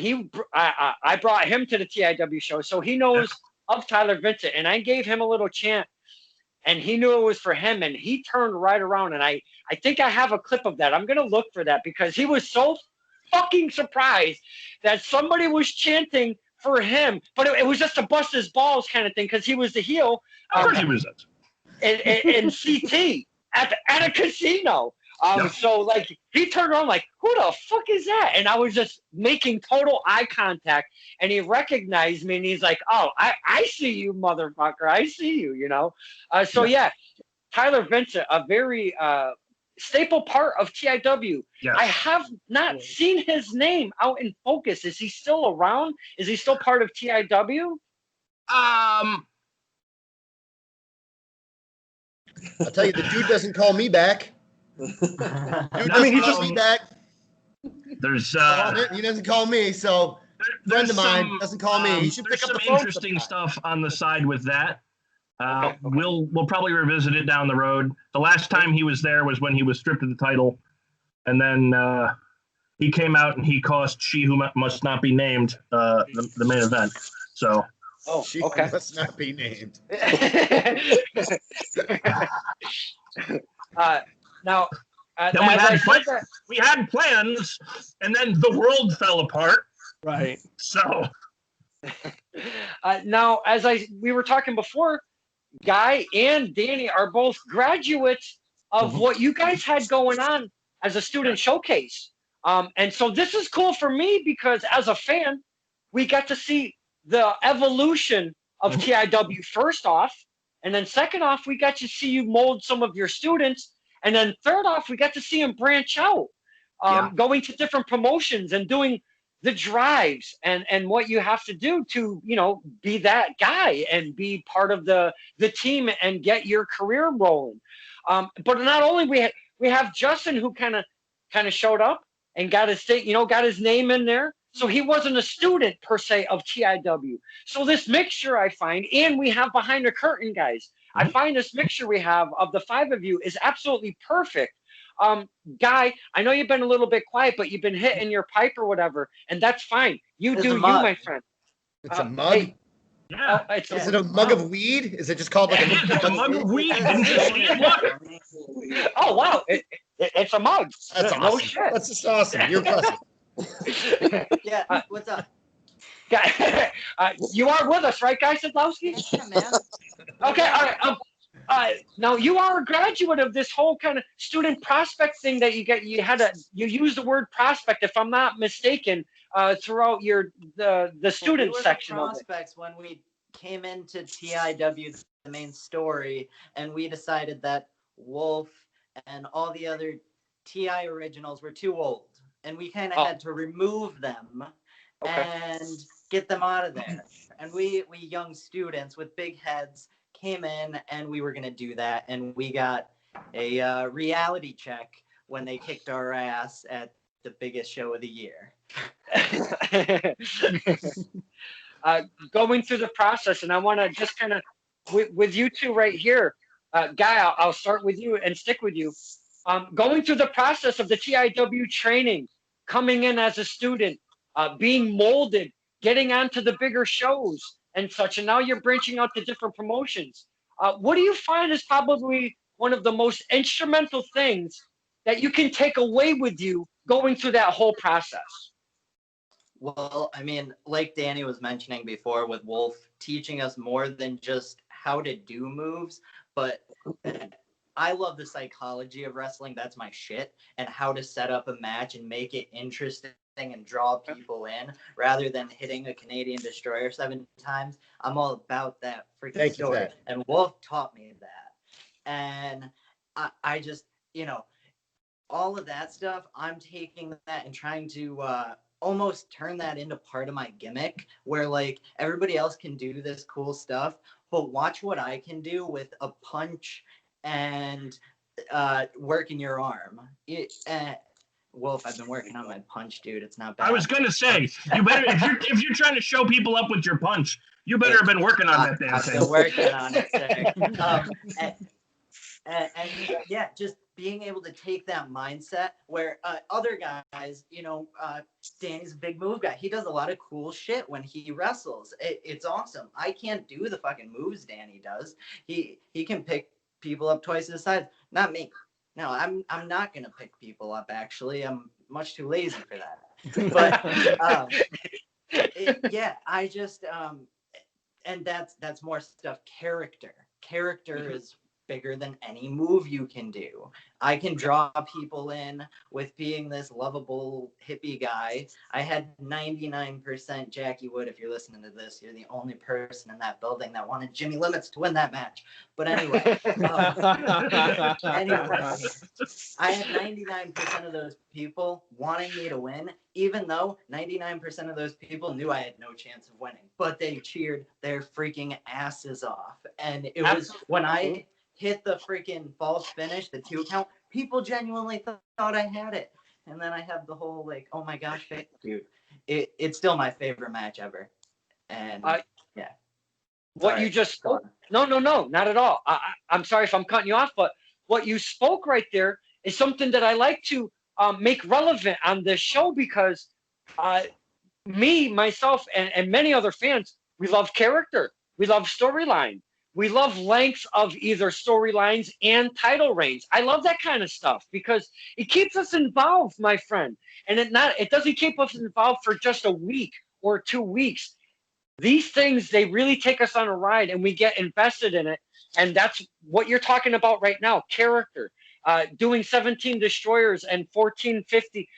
I brought him to the TIW show. So he knows of Tyler Vincent, and I gave him a little chant. And he knew it was for him, and he turned right around. And I think I have a clip of that. I'm going to look for that because he was so fucking surprised that somebody was chanting for him. But it was just to bust his balls kind of thing because he was the heel. Of course he was in CT at a casino. So like he turned around like, who the fuck is that? And I was just making total eye contact, and he recognized me, and he's like, oh, I see you, motherfucker. I see you, So yeah, Tyler Vincent, a very staple part of TIW. Yes. I have not seen his name out in focus. Is he still around? Is he still part of TIW? I'll tell you, the dude doesn't call me back. Dude doesn't call me back. There's he doesn't call me, so friend of mine doesn't call me. He should pick up the phone. There's some interesting stuff on the side with that. We'll probably revisit it down the road. The last time he was there was when he was stripped of the title, and then he came out and he cost She Who Must Not Be Named the main event. So. Oh, She okay. must not be named. Now, Then we had plans, and then the world fell apart. Right. So. Now, as we were talking before, Guy and Danny are both graduates of what you guys had going on as a student showcase. And so this is cool for me because as a fan, we got to see the evolution of TIW first off, and then second off, we got to see you mold some of your students, and then third off, we got to see them branch out, going to different promotions and doing the drives and what you have to do to, you know, be that guy and be part of the team and get your career rolling. But not only we have Justin who kind of showed up and got his name in there. So he wasn't a student per se of TIW. So this mixture I find, and we have behind the curtain guys, I find this mixture we have of the five of you is absolutely perfect. Guy, I know you've been a little bit quiet, but you've been hitting your pipe or whatever, and that's fine. You do you, my friend. It's a mug. Hey, Yeah. Is it a mug of weed? Is it just called like a mug of weed? Didn't you see it? Look. Oh wow, it's a mug. That's No awesome. shit. That's just awesome. You're impressive. Yeah, what's up? You are with us, right, Guy Sadlowski? Yeah, man. Okay, all right. Now you are a graduate of this whole kind of student prospect thing that you get. You use the word prospect, if I'm not mistaken, throughout the student section of it. Prospects when we came into TIW, the main story, and we decided that Wolf and all the other TI originals were too old, and we kind of had to remove them and get them out of there. And we young students with big heads came in, and we were going to do that, and we got a reality check when they kicked our ass at the biggest show of the year. Going through the process, and I want to just kind of with you two right here, Guy, I'll start with you and stick with you. Going through the process of the TIW training, coming in as a student, being molded, getting onto the bigger shows and such, and now you're branching out to different promotions. What do you find is probably one of the most instrumental things that you can take away with you going through that whole process? Well, I mean, like Danny was mentioning before with Wolf, teaching us more than just how to do moves, but I love the psychology of wrestling. That's my shit. And how to set up a match and make it interesting and draw people in rather than hitting a Canadian Destroyer 7 times. I'm all about that freaking story. And Wolf taught me that. And I just, you know, all of that stuff, I'm taking that and trying to almost turn that into part of my gimmick where like everybody else can do this cool stuff, but watch what I can do with a punch and working your arm. Wolf, I've been working on my punch, dude. It's not bad. I was gonna say, you better if you're trying to show people up with your punch, you better have been working on that damn thing. I've been working on it, and yeah, just being able to take that mindset where other guys, you know, Danny's a big move guy. He does a lot of cool shit when he wrestles. It's awesome. I can't do the fucking moves Danny does. He can pick people up twice his size. Not me. No, I'm not gonna pick people up. Actually, I'm much too lazy for that. But yeah, I just and that's more stuff. Character is bigger than any move you can do. I can draw people in with being this lovable hippie guy. I had 99% Jackie Wood. If you're listening to this, you're the only person in that building that wanted Jimmy Limits to win that match. But anyway, I had 99% of those people wanting me to win, even though 99% of those people knew I had no chance of winning. But they cheered their freaking asses off. And it was when I hit the freaking false finish, the 2 count, people genuinely thought I had it. And then I have the whole like, oh my gosh, dude. It's still my favorite match ever. And yeah. What you just spoke, no, not at all. I'm sorry if I'm cutting you off, but what you spoke right there is something that I like to make relevant on this show because myself, and many other fans, we love character. We love storyline. We love lengths of either storylines and title reigns. I love that kind of stuff because it keeps us involved, my friend. And it doesn't keep us involved for just a week or 2 weeks. These things, they really take us on a ride and we get invested in it. And that's what you're talking about right now, character. Doing 17 destroyers and 1450,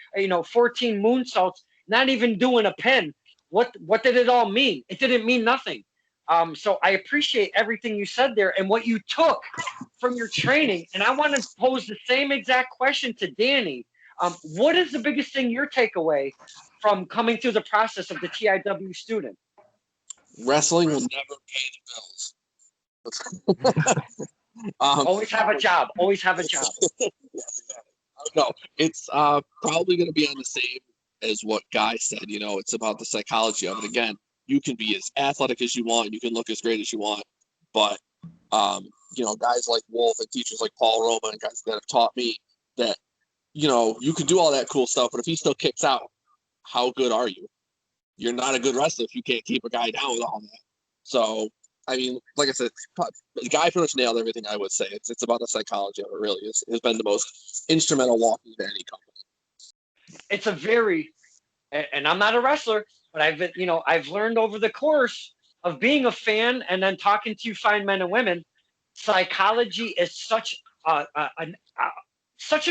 14 moonsaults, not even doing a pin. What did it all mean? It didn't mean nothing. So I appreciate everything you said there and what you took from your training. And I want to pose the same exact question to Danny. What is the biggest thing your takeaway from coming through the process of the TIW student? Wrestling will never pay the bills. Always have a job. Always have a job. Yes, exactly. No, it's probably going to be on the same as what Guy said. It's about the psychology of it. Again, you can be as athletic as you want. You can look as great as you want. But, guys like Wolf and teachers like Paul Roma and guys that have taught me that, you can do all that cool stuff. But if he still kicks out, how good are you? You're not a good wrestler if you can't keep a guy down with all that. So, I mean, like I said, the guy pretty much nailed everything I would say. It's about the psychology of it, really. It's been the most instrumental walking to any company. It's a very, and I'm not a wrestler, but I've learned over the course of being a fan and then talking to you fine men and women, psychology is such an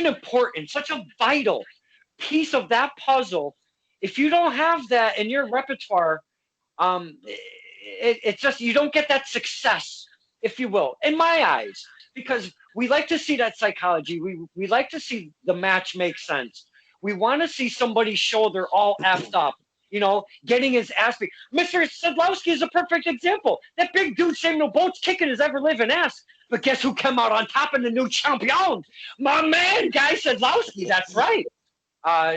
important, such a vital piece of that puzzle. If you don't have that in your repertoire, it's just, you don't get that success, if you will, in my eyes, because we like to see that psychology. We like to see the match make sense. We want to see somebody's shoulder all effed up, getting his ass beat. Mr. Sadlowski is a perfect example. That big dude saved no boats, kicking his ever-living ass. But guess who came out on top in the new champion? My man, Guy Sadlowski. That's right.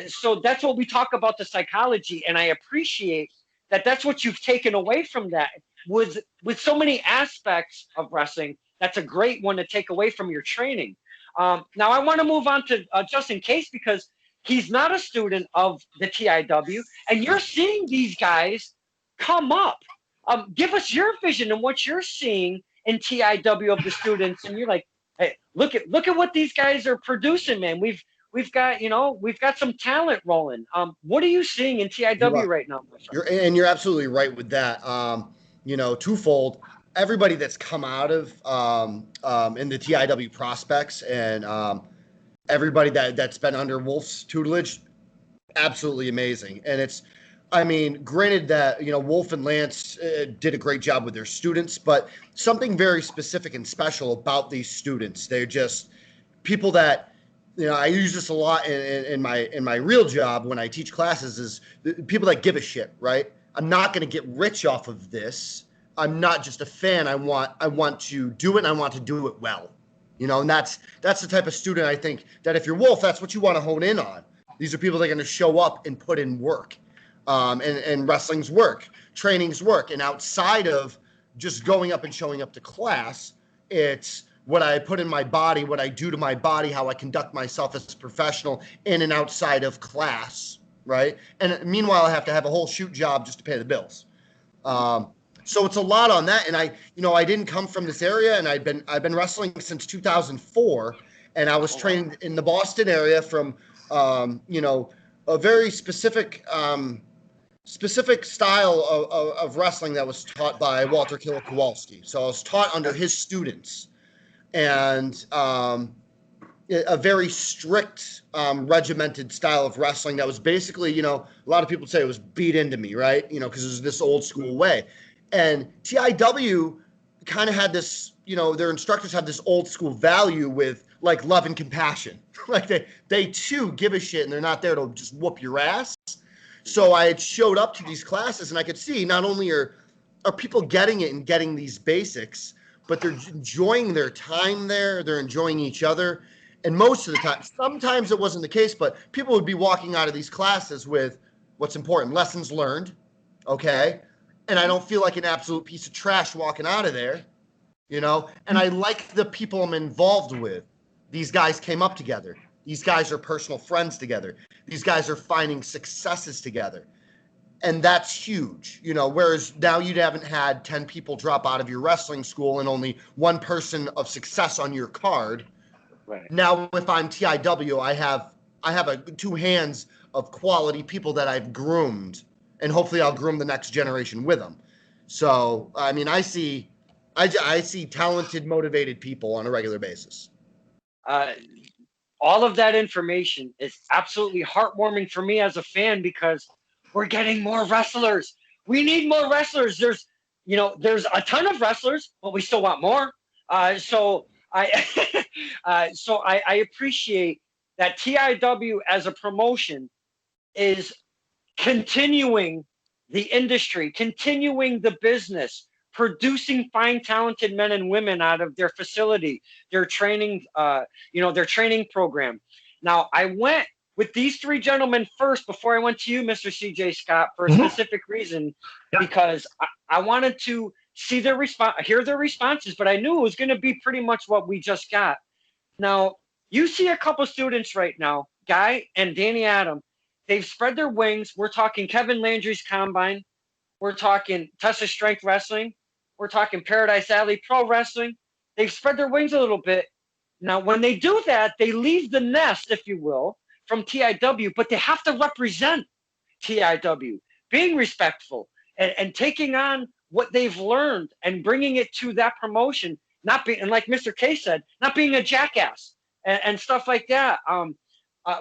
So that's what we talk about, the psychology, and I appreciate that that's what you've taken away from that. With so many aspects of wrestling, that's a great one to take away from your training. Now I want to move on to just in case, because he's not a student of the TIW, and you're seeing these guys come up. Give us your vision and what you're seeing in TIW of the students, and you're like, hey, look at what these guys are producing, man. We've got some talent rolling. What are you seeing in TIW right now? You're absolutely right with that. Twofold. Everybody that's come out of in the TIW prospects and everybody that's been under Wolf's tutelage, absolutely amazing. And granted that Wolf and Lance did a great job with their students, but something very specific and special about these students. They're just people that. I use this a lot in my real job when I teach classes, is people that give a shit, right? I'm not going to get rich off of this. I'm not just a fan. I want to do it, and I want to do it well. And that's the type of student I think that if you're Wolf, that's what you want to hone in on. These are people that are going to show up and put in work, and wrestling's work, training's work, and outside of just going up and showing up to class, it's what I put in my body, what I do to my body, how I conduct myself as a professional in and outside of class, right? And meanwhile, I have to have a whole shoot job just to pay the bills. So it's a lot on that. And I didn't come from this area, and I've been wrestling since 2004, and I was trained in the Boston area from, a very specific style of wrestling that was taught by Walter Killer Kowalski. So I was taught under his students. And a very strict, regimented style of wrestling that was basically, a lot of people say it was beat into me, right? Because it was this old school way. And TIW kind of had this, their instructors have this old school value with like love and compassion. Like they too give a shit, and they're not there to just whoop your ass. So I had showed up to these classes, and I could see not only are people getting it and getting these basics, but they're enjoying their time there. They're enjoying each other. And most of the time, sometimes it wasn't the case, but people would be walking out of these classes with what's important, lessons learned, okay? And I don't feel like an absolute piece of trash walking out of there, And I like the people I'm involved with. These guys came up together. These guys are personal friends together. These guys are finding successes together. And that's huge, you know, whereas now you haven't had 10 people drop out of your wrestling school and only one person of success on your card. Right. Now, if I'm TIW, I have two hands of quality people that I've groomed, and hopefully I'll groom the next generation with them. So, I mean, I see talented, motivated people on a regular basis. All of that information is absolutely heartwarming for me as a fan because we're getting more wrestlers. We need more wrestlers. There's a ton of wrestlers, but we still want more. So I appreciate that TIW as a promotion is continuing the industry, continuing the business, producing fine, talented men and women out of their facility, their training, their training program. Now, I went with these three gentlemen first before I went to you, Mr. CJ Scott, for a specific reason, because I wanted to see their hear their responses, but I knew it was going to be pretty much what we just got. Now, you see a couple students right now, Guy and Danny Adam. They've spread their wings. We're talking Kevin Landry's Combine. We're talking Tessa Strength Wrestling. We're talking Paradise Alley Pro Wrestling. They've spread their wings a little bit. Now, when they do that, they leave the nest, if you will, from TIW, but they have to represent TIW, being respectful and taking on what they've learned and bringing it to that promotion, not being, and like Mr. Kase said, not being a jackass and stuff like that.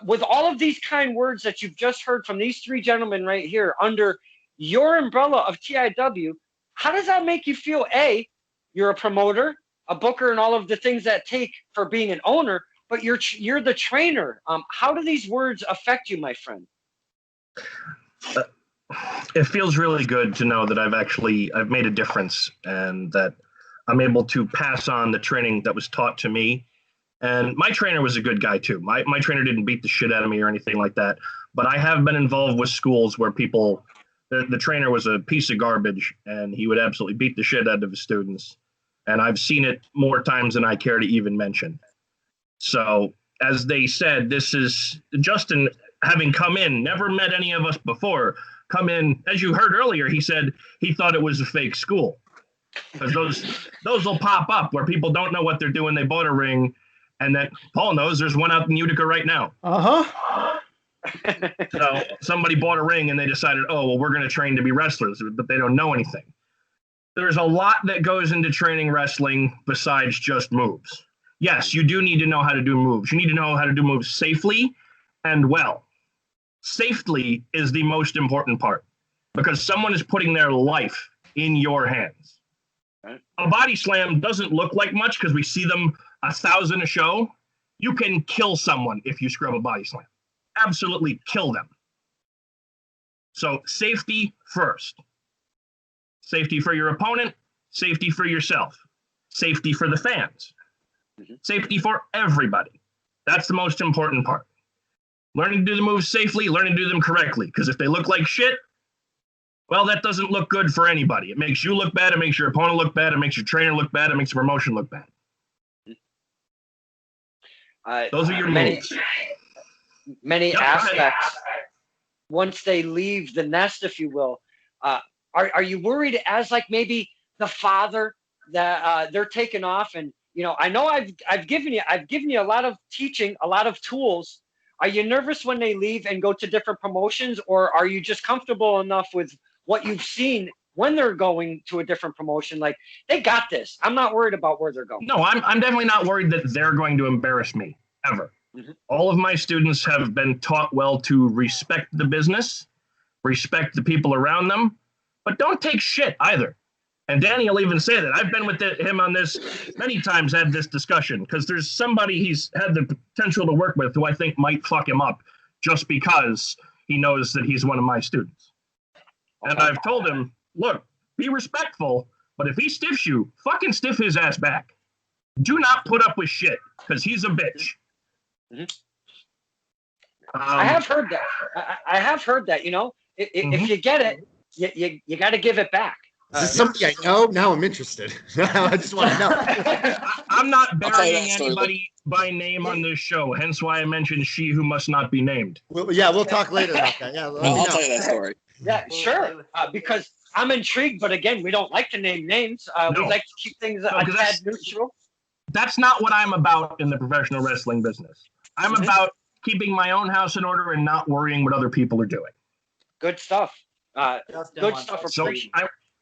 With all of these kind words that you've just heard from these three gentlemen right here under your umbrella of TIW, how does that make you feel? A, you're a promoter, a booker, and all of the things that take for being an owner, but you're the trainer. How do these words affect you, my friend? It feels really good to know that I've made a difference and that I'm able to pass on the training that was taught to me. And my trainer was a good guy too. My trainer didn't beat the shit out of me or anything like that. But I have been involved with schools where the trainer was a piece of garbage and he would absolutely beat the shit out of his students. And I've seen it more times than I care to even mention. So as they said, this is Justin having come in, never met any of us before, come in, as you heard earlier, he said he thought it was a fake school. Because those will pop up where people don't know what they're doing. They bought a ring, and then Paul knows there's one out in Utica right now. So somebody bought a ring and they decided, oh, well, we're going to train to be wrestlers, but they don't know anything. There's a lot that goes into training wrestling besides just moves. Yes, you do need to know how to do moves. You need to know how to do moves safely and well. Safely is the most important part because someone is putting their life in your hands. A body slam doesn't look like much because we see them 1,000 a show. You can kill someone if you scrub a body slam. Absolutely kill them. So safety first. Safety for your opponent, safety for yourself, safety for the fans, safety for everybody. That's the most important part. Learning to do the moves safely, learning to do them correctly. Because if they look like shit, well, that doesn't look good for anybody. It makes you look bad, it makes your opponent look bad, it makes your trainer look bad, it makes the promotion look bad. Those are your moves. Many aspects. Once they leave the nest, if you will, are you worried as like maybe the father that they're taking off? And I know I've given you a lot of teaching, a lot of tools. Are you nervous when they leave and go to different promotions, or are you just comfortable enough with what you've seen when they're going to a different promotion? Like, they got this. I'm not worried about where they're going. No, I'm definitely not worried that they're going to embarrass me ever. All of my students have been taught well to respect the business, respect the people around them, but don't take shit either. And Danny will even say that. I've been with him on this many times, had this discussion, because there's somebody he's had the potential to work with who I think might fuck him up just because he knows that he's one of my students. And I've told him, look, be respectful, but if he stiffs you, fucking stiff his ass back. Do not put up with shit, because he's a bitch. I have heard that. I have heard that, if you get it, you got to give it back. Is this something I know? Now I'm interested. I just want to know. I'm not tell you burying that story. anybody by name on this show. Hence why I mentioned she who must not be named. We'll talk later about that. Yeah, let me I'll know. tell you that story. Yeah, We'll sure. play with Because I'm intrigued, but again, we don't like to name names. We No. like to keep things a 'cause tad neutral. That's not what I'm about in the professional wrestling business. I'm about keeping my own house in order and not worrying what other people are doing. Good stuff. Justin Good wants stuff. to So Appreciate.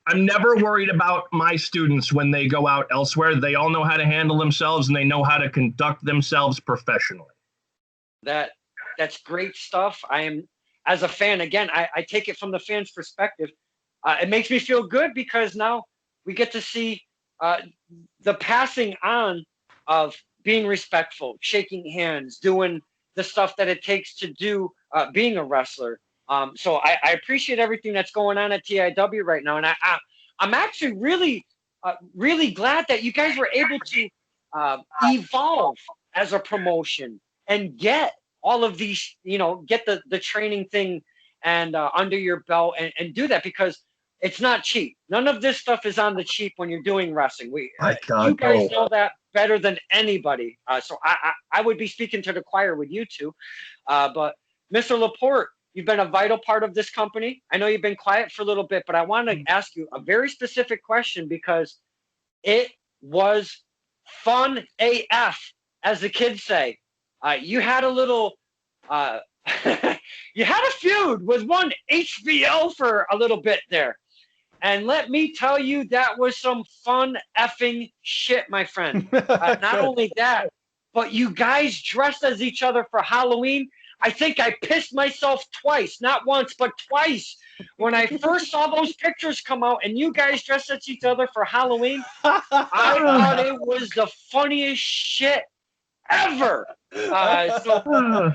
I'm never worried about my students when they go out elsewhere. They all know how to handle themselves and they know how to conduct themselves professionally. That's great stuff. I am, as a fan, again, I take it from the fan's perspective. It makes me feel good because now we get to see the passing on of being respectful, shaking hands, doing the stuff that it takes to do being a wrestler. So I appreciate everything that's going on at TIW right now, and I'm actually really glad that you guys were able to evolve as a promotion and get all of these, get the training thing and under your belt and do that, because it's not cheap. None of this stuff is on the cheap when you're doing wrestling. You guys know that better than anybody. So I would be speaking to the choir with you two. But Mr. LaPorte, you've been a vital part of this company. I know you've been quiet for a little bit, but I want to ask you a very specific question because it was fun AF, as the kids say. You had a little, you had a feud with one HBO for a little bit there. And let me tell you, that was some fun effing shit, my friend. Not only that, but you guys dressed as each other for Halloween. I think I pissed myself twice, not once, but twice. When I first saw those pictures come out and you guys dressed as each other for Halloween, I thought it was the funniest shit ever. So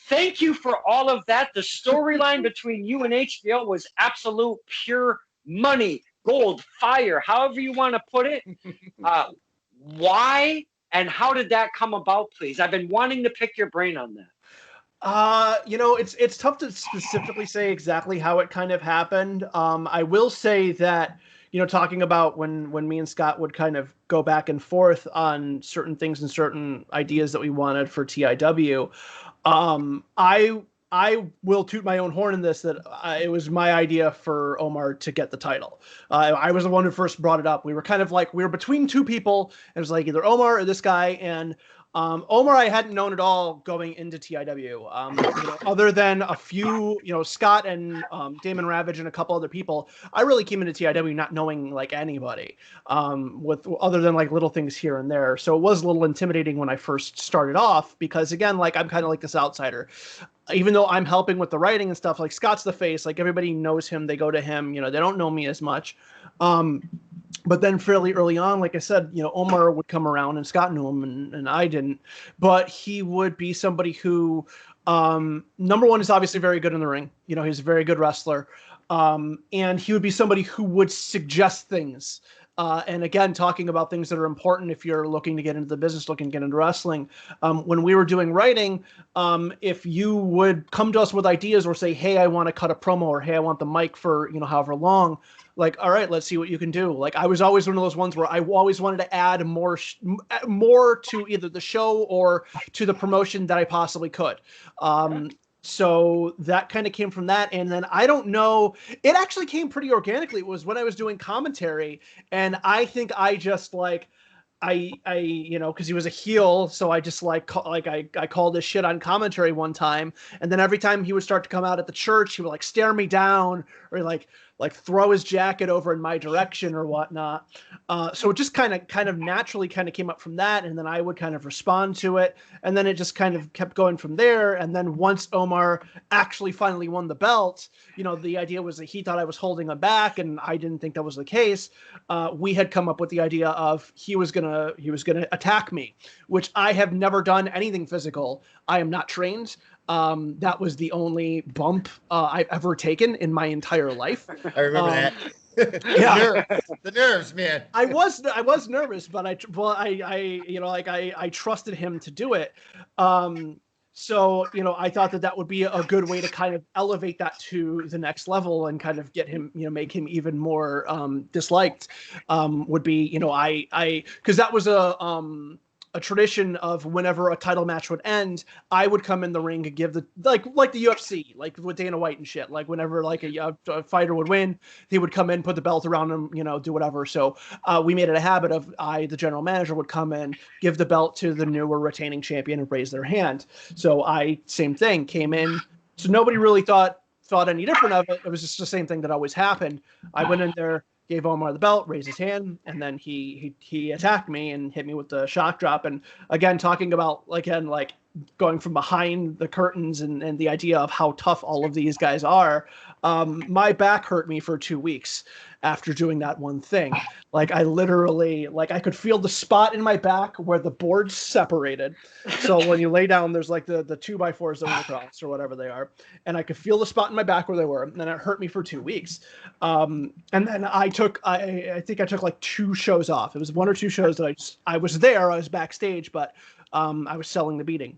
thank you for all of that. The storyline between you and HBO was absolute pure money, gold, fire, however you want to put it. Why and how did that come about, please? I've been wanting to pick your brain on that. It's tough to specifically say exactly how it kind of happened. I will say that, talking about when me and Scott would kind of go back and forth on certain things and certain ideas that we wanted for TIW, I will toot my own horn in this, that it was my idea for Omar to get the title. I was the one who first brought it up. We were kind of like, we were between two people. It was like either Omar or this guy. And Omar, I hadn't known at all going into TIW, other than a few, Scott and Damon Ravage and a couple other people. I really came into TIW not knowing like anybody, with other than like little things here and there. So it was a little intimidating when I first started off because, again, like I'm kind of like this outsider. Even though I'm helping with the writing and stuff, like Scott's the face, like everybody knows him, they go to him, they don't know me as much. But then fairly early on, like I said, Omar would come around and Scott knew him and I didn't, but he would be somebody who, number one, is obviously very good in the ring. He's a very good wrestler. And he would be somebody who would suggest things. And again, talking about things that are important if you're looking to get into the business, looking to get into wrestling. When we were doing writing, if you would come to us with ideas or say, hey, I want to cut a promo, or hey, I want the mic for, however long, like, all right, let's see what you can do. Like, I was always one of those ones where I always wanted to add more to either the show or to the promotion that I possibly could. So that kind of came from that. And then I don't know, it actually came pretty organically. It was when I was doing commentary, and I think I just like, because he was a heel, so I just I called his shit on commentary one time, and then every time he would start to come out at the church, he would like stare me down or like throw his jacket over in my direction or whatnot. So it just kind of naturally kind of came up from that, and then I would kind of respond to it, and then it just kind of kept going from there. And then once Omar actually finally won the belt, the idea was that he thought I was holding him back, and I didn't think that was the case. We had come up with the idea of he was gonna attack me, which I have never done anything physical. I am not trained. That was the only bump I've ever taken in my entire life. I remember that. Yeah, the nerves, man. I was nervous, but I trusted him to do it. So, I thought that would be a good way to kind of elevate that to the next level and kind of get him, make him even more disliked. Would be, because that was a tradition of whenever a title match would end, I would come in the ring and give the like the UFC, like with Dana White and shit. Like whenever like a fighter would win, he would come in, put the belt around him, do whatever. So we made it a habit of the general manager, would come in, give the belt to the newer retaining champion, and raise their hand. So same thing, came in. So nobody really thought any different of it. It was just the same thing that always happened. I went in there, gave Omar the belt, raised his hand, and then he attacked me and hit me with the shock drop. And again, talking about like going from behind the curtains and the idea of how tough all of these guys are. My back hurt me for 2 weeks after doing that one thing. Like I literally, I could feel the spot in my back where the boards separated. So when you lay down, there's like the 2x4s that went across or whatever they are. And I could feel the spot in my back where they were. And then it hurt me for 2 weeks. And then I think I took like 2 shows off. It was 1 or 2 shows that I was there, I was backstage, but I was selling the beating.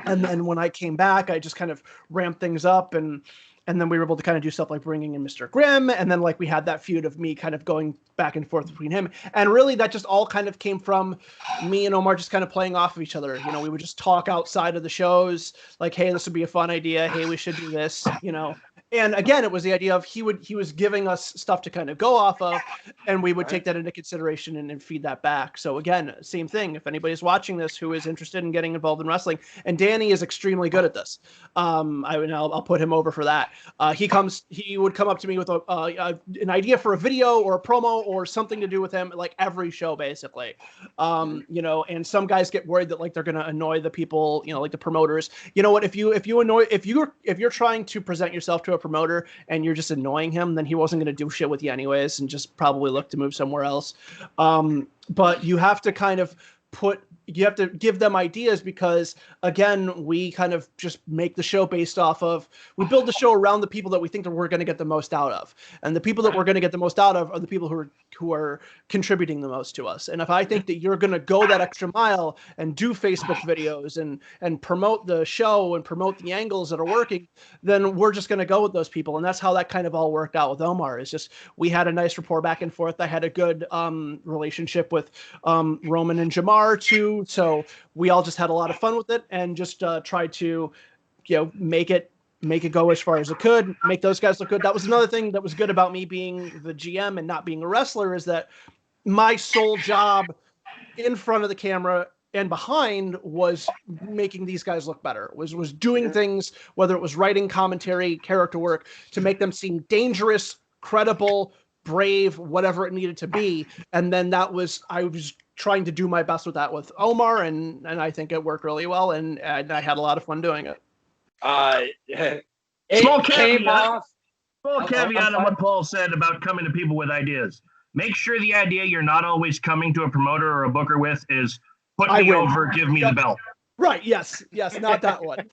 And then when I came back, I just kind of ramped things up, and then we were able to kind of do stuff like bringing in Mr. Grimm, and then like we had that feud of me kind of going back and forth between him, and really that just all kind of came from me and Omar just kind of playing off of each other. We would just talk outside of the shows, like, hey, this would be a fun idea. Hey, we should do this. And again, it was the idea of he was giving us stuff to kind of go off of, and we would take that into consideration and feed that back. So again, same thing. If anybody's watching this who is interested in getting involved in wrestling, and Danny is extremely good at this, I'll put him over for that. He would come up to me with an idea for a video or a promo or something to do with him, like every show basically. And some guys get worried that like they're going to annoy the people, like the promoters. You know what? If you're trying to present yourself to a promoter and you're just annoying him, then he wasn't going to do shit with you anyways and just probably look to move somewhere else. But you have to kind of you have to give them ideas, because again, we kind of just make the show based off of, we build the show around the people that we think that we're going to get the most out of. And the people that we're going to get the most out of are the people who are contributing the most to us. And if I think that you're going to go that extra mile and do Facebook videos and promote the show and promote the angles that are working, then we're just going to go with those people. And that's how that kind of all worked out with Omar. It's just, we had a nice rapport back and forth. I had a good relationship with Roman and Jamar too. So we all just had a lot of fun with it and just tried to, make it go as far as it could, make those guys look good. That was another thing that was good about me being the GM and not being a wrestler, is that my sole job in front of the camera and behind was making these guys look better, was doing things, whether it was writing commentary, character work, to make them seem dangerous, credible, brave, whatever it needed to be. And then I was trying to do my best with that with Omar, and I think it worked really well, and I had a lot of fun doing it. Small caveat on what Paul said about coming to people with ideas. Make sure the idea you're not always coming to a promoter or a booker with is put me over, give me the belt. Right, yes, not that one.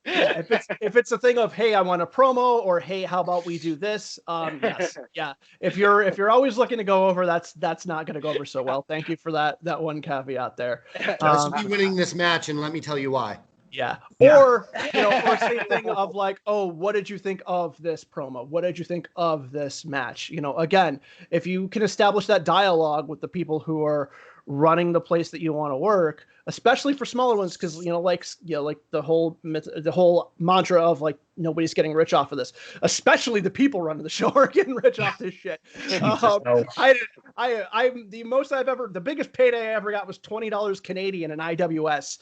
Yeah, if it's a thing of, hey, I want a promo, or hey, how about we do this? Yes, yeah. If you're always looking to go over, that's not going to go over so well. Thank you for that one caveat there. Just be winning this match, and let me tell you why. Yeah. Or or same thing of like, oh, what did you think of this promo? What did you think of this match? Again, if you can establish that dialogue with the people who are running the place that you want to work, especially for smaller ones, because like the whole mantra of like, nobody's getting rich off of this, especially the people running the show are getting rich off this shit. The biggest payday I ever got was $20 Canadian in IWS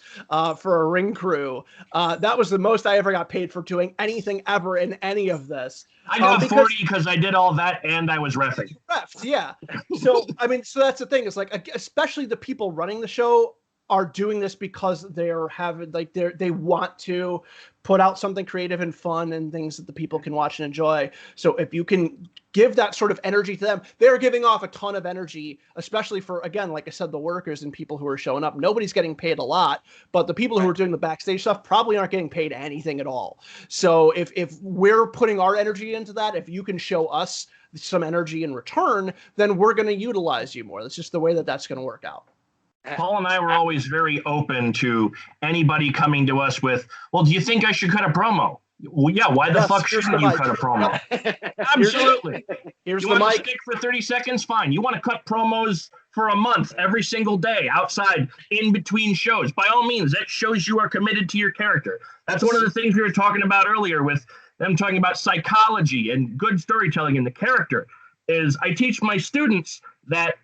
for a ring crew. That was the most I ever got paid for doing anything ever in any of this. I got 40 because I did all that and I was reffing. Yeah. So so that's the thing. It's like, especially the people running the show are doing this because they're they want to put out something creative and fun and things that the people can watch and enjoy. So if you can give that sort of energy to them, they're giving off a ton of energy, especially for, again, like I said, the workers and people who are showing up. Nobody's getting paid a lot, but the people who are doing the backstage stuff probably aren't getting paid anything at all. So if we're putting our energy into that, if you can show us some energy in return, then we're going to utilize you more. That's just the way that's going to work out. Paul and I were always very open to anybody coming to us with, well, do you think I should cut a promo? Well, yeah, why the Yes, fuck here's shouldn't the you mic. cut a promo? Absolutely. Here's You the want to mic. stick for 30 seconds? Fine. You want to cut promos for a month every single day outside in between shows? By all means, that shows you are committed to your character. That's one of the things we were talking about earlier with them talking about psychology and good storytelling in the character is I teach my students that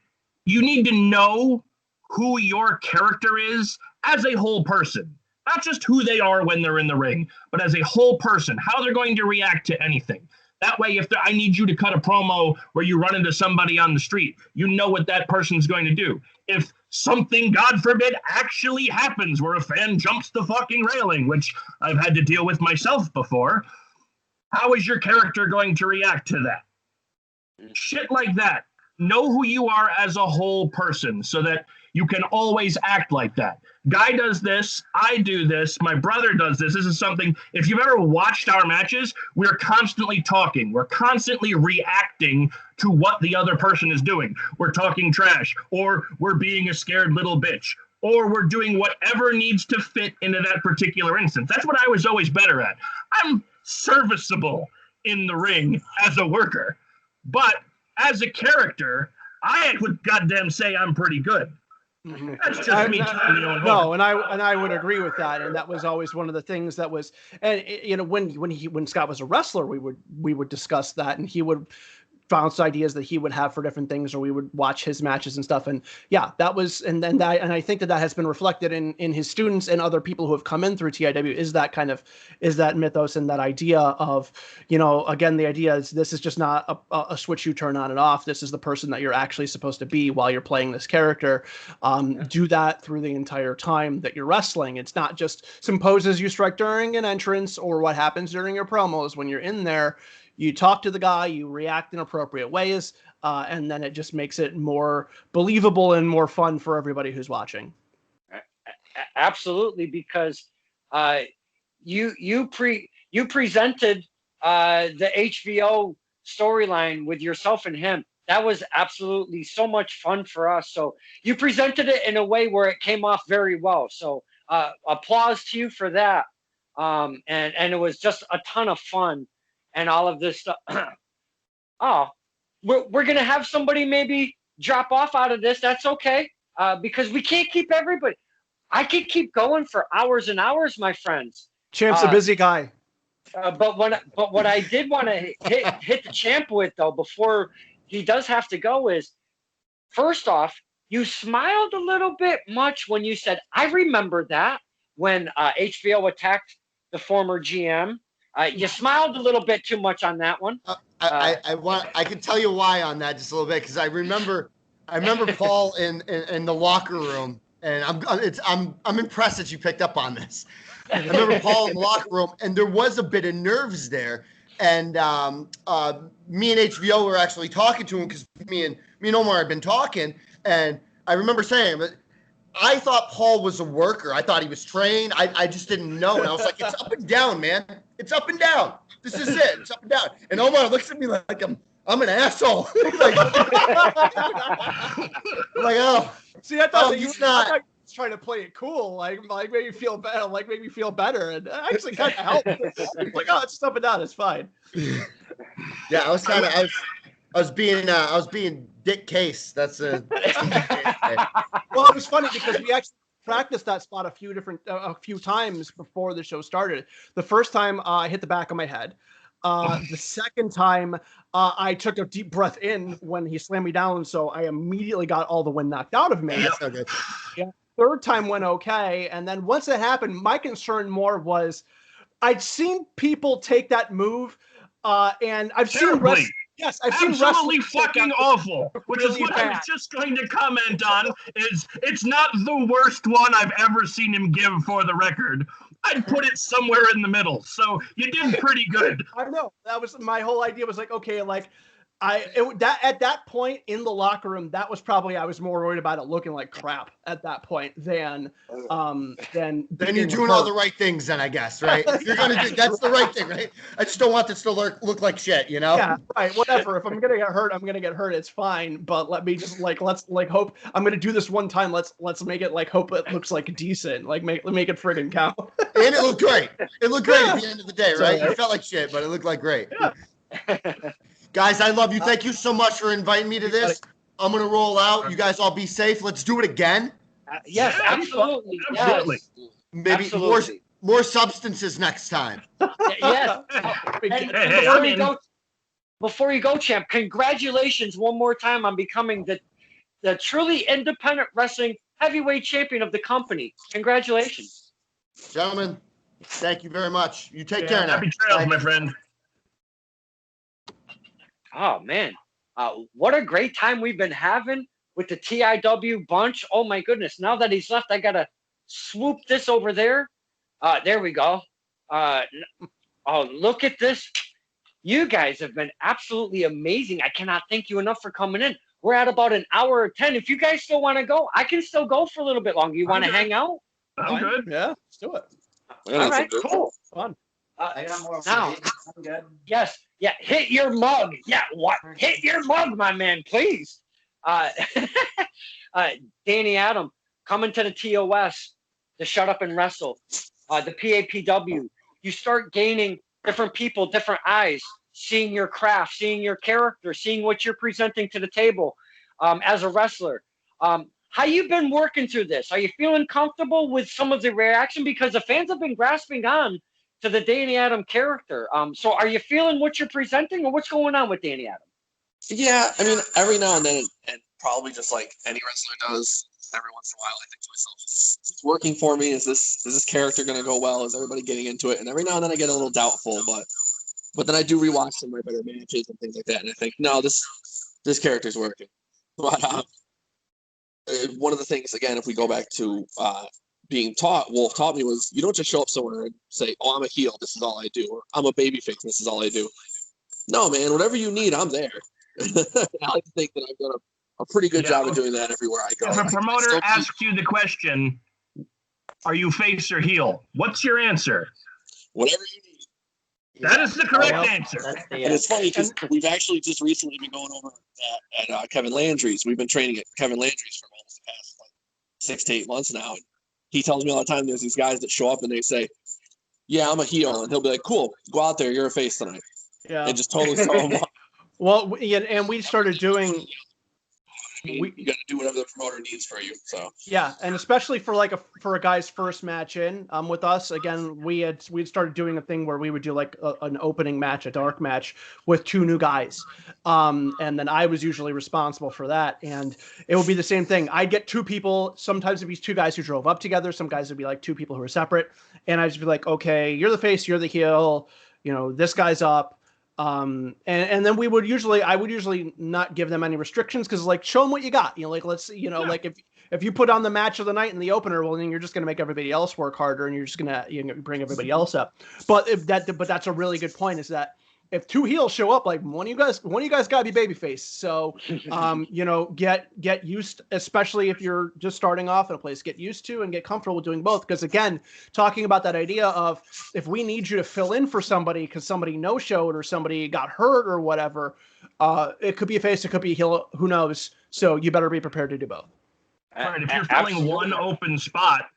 you need to know who your character is as a whole person, not just who they are when they're in the ring, but as a whole person, how they're going to react to anything. That way, if I need you to cut a promo where you run into somebody on the street, you know what that person's going to do. If something, God forbid, actually happens where a fan jumps the fucking railing, which I've had to deal with myself before, how is your character going to react to that? Shit like that. Know who you are as a whole person so that you can always act like that. Guy does this, I do this, my brother does this. This is something, if you've ever watched our matches, we're constantly talking. We're constantly reacting to what the other person is doing. We're talking trash, or we're being a scared little bitch, or we're doing whatever needs to fit into that particular instance. That's what I was always better at. I'm serviceable in the ring as a worker, but as a character, I would goddamn say I'm pretty good. That's just me telling you. No, and I would agree with that, and that was always one of the things that was, and you know, when Scott was a wrestler, we would discuss that, and he would bounce ideas that he would have for different things, or we would watch his matches and stuff. And yeah, that was, and I think that has been reflected in his students and other people who have come in through TIW is that mythos and that idea of, you know, again, the idea is this is just not a switch you turn on and off. This is the person that you're actually supposed to be while you're playing this character. Do that through the entire time that you're wrestling. It's not just some poses you strike during an entrance or what happens during your promos. When you're in there, you talk to the guy, you react in appropriate ways, and then it just makes it more believable and more fun for everybody who's watching. Absolutely, because you presented the HVO storyline with yourself and him. That was absolutely so much fun for us. So you presented it in a way where it came off very well. So applause to you for that. And it was just a ton of fun. And all of this stuff. Oh, we're gonna have somebody maybe drop off out of this. That's okay, because we can't keep everybody. I could keep going for hours and hours, my friends. Champ's a busy guy. But what I did want to hit the champ with though before he does have to go is, first off, you smiled a little bit much when you said, "I remember that when HVO attacked the former GM." You smiled a little bit too much on that one. I can tell you why on that just a little bit, because I remember Paul in the locker room, and I'm impressed that you picked up on this. I remember Paul in the locker room, and there was a bit of nerves there, and me and HVO were actually talking to him because me and Omar had been talking, and I remember saying, but I thought Paul was a worker. I thought he was trained. I just didn't know. And I was like, it's up and down, man. It's up and down. This is it. It's up and down. And Omar looks at me like I'm an asshole. like, oh. See, I thought that you were trying to play it cool, like make me feel better, and actually kind of helped. Like, oh, it's just up and down. It's fine. Yeah, I was being Dick Kase. That's a. Well, it was funny because we actually practiced that spot a few times before the show started. The first time I hit the back of my head. The second time I took a deep breath in when he slammed me down, so I immediately got all the wind knocked out of me. That's not good. Yeah. Third time went okay, and then once it happened, my concern more was I'd seen people take that move, and I've seen wrestlers. Yes, I've seen absolutely fucking awful. Which really is what bad. I was just going to comment on. Is it's not the worst one I've ever seen him give, for the record. I'd put it somewhere in the middle. So you did pretty good. I know. That was my whole idea. Was like, okay, like At that point in the locker room, that was probably, I was more worried about it looking like crap at that point than Then you're doing all the right things, then, I guess, right? If you're gonna do, that's the right thing, right? I just don't want this to look like shit, you know? Yeah, right. Whatever. If I'm gonna get hurt, I'm gonna get hurt. It's fine. But let me just let's hope I'm gonna do this one time. Let's make it hope it looks decent. Make it friggin' count. And it looked great. It looked great at the end of the day, right? It felt like shit, but it looked like great. Yeah. Guys, I love you. Thank you so much for inviting me to this. I'm gonna roll out. You guys all be safe. Let's do it again. Yes, absolutely. Absolutely. Yes. Maybe Absolutely. more substances next time. Yes. Hey, before you go, champ, congratulations one more time on becoming the truly independent wrestling heavyweight champion of the company. Congratulations. Gentlemen, thank you very much. You take care now. Happy trails, my friend. Oh, man. What a great time we've been having with the TIW bunch. Oh, my goodness. Now that he's left, I got to swoop this over there. There we go. Oh, look at this. You guys have been absolutely amazing. I cannot thank you enough for coming in. We're at about an hour or 10. If you guys still want to go, I can still go for a little bit longer. You want to hang out? I'm good. Yeah, let's do it. All right, cool. Fun. I got more. Now, I'm good. yes, yeah, hit your mug. Yeah, what? Hit your mug, my man, please. Danny Adam, coming to the TOS, the Shut Up and Wrestle, the PAPW. You start gaining different people, different eyes, seeing your craft, seeing your character, seeing what you're presenting to the table as a wrestler. How you been working through this? Are you feeling comfortable with some of the reaction? Because the fans have been grasping on to the Danny Adam character. So are you feeling what you're presenting, or what's going on with Danny Adam? Yeah, I mean, every now and then, and probably just like any wrestler does, every once in a while, I think to myself, is this working for me? Is this character going to go well? Is everybody getting into it? And every now and then I get a little doubtful, but then I do rewatch some of my better matches and things like that, and I think, no, this character's working. But one of the things, again, if we go back to being taught, Wolf taught me, was you don't just show up somewhere and say, oh, I'm a heel, this is all I do, or I'm a babyface, this is all I do. No, man, whatever you need, I'm there. I like to think that I've done a pretty good job of doing that everywhere I go. If a promoter asks you the question, are you face or heel? What's your answer? Whatever you need. That is the correct answer. And it's funny because we've actually just recently been going over that at Kevin Landry's. We've been training at Kevin Landry's for almost the past 6 to 8 months now. And he tells me all the time there's these guys that show up and they say, yeah, I'm a heel. And he'll be like, cool, go out there, you're a face tonight. Yeah. And just totally throw him off. Well, yeah, and we started doing. You got to do whatever the promoter needs for you. So yeah, and especially for a guy's first match in with us, again, we'd started doing a thing where we would do an opening match, a dark match with 2 new guys, and then I was usually responsible for that, and it would be the same thing. I'd get 2 people. Sometimes it'd be 2 guys who drove up together. Some guys would be 2 people who were separate, and I'd just be like, okay, you're the face, you're the heel. This guy's up. And then I would usually not give them any restrictions, because show them what you got, let's, if you put on the match of the night in the opener, well, then you're just going to make everybody else work harder, and you're just going to bring everybody else up. But that's a really good point, is that if 2 heels show up, one of you guys got to be babyface. So, get used, especially if you're just starting off in a place, get used to and get comfortable with doing both. Because again, talking about that idea of, if we need you to fill in for somebody because somebody no-showed or somebody got hurt or whatever, it could be a face, it could be a heel, who knows? So you better be prepared to do both. Right, if you're filling one open spot,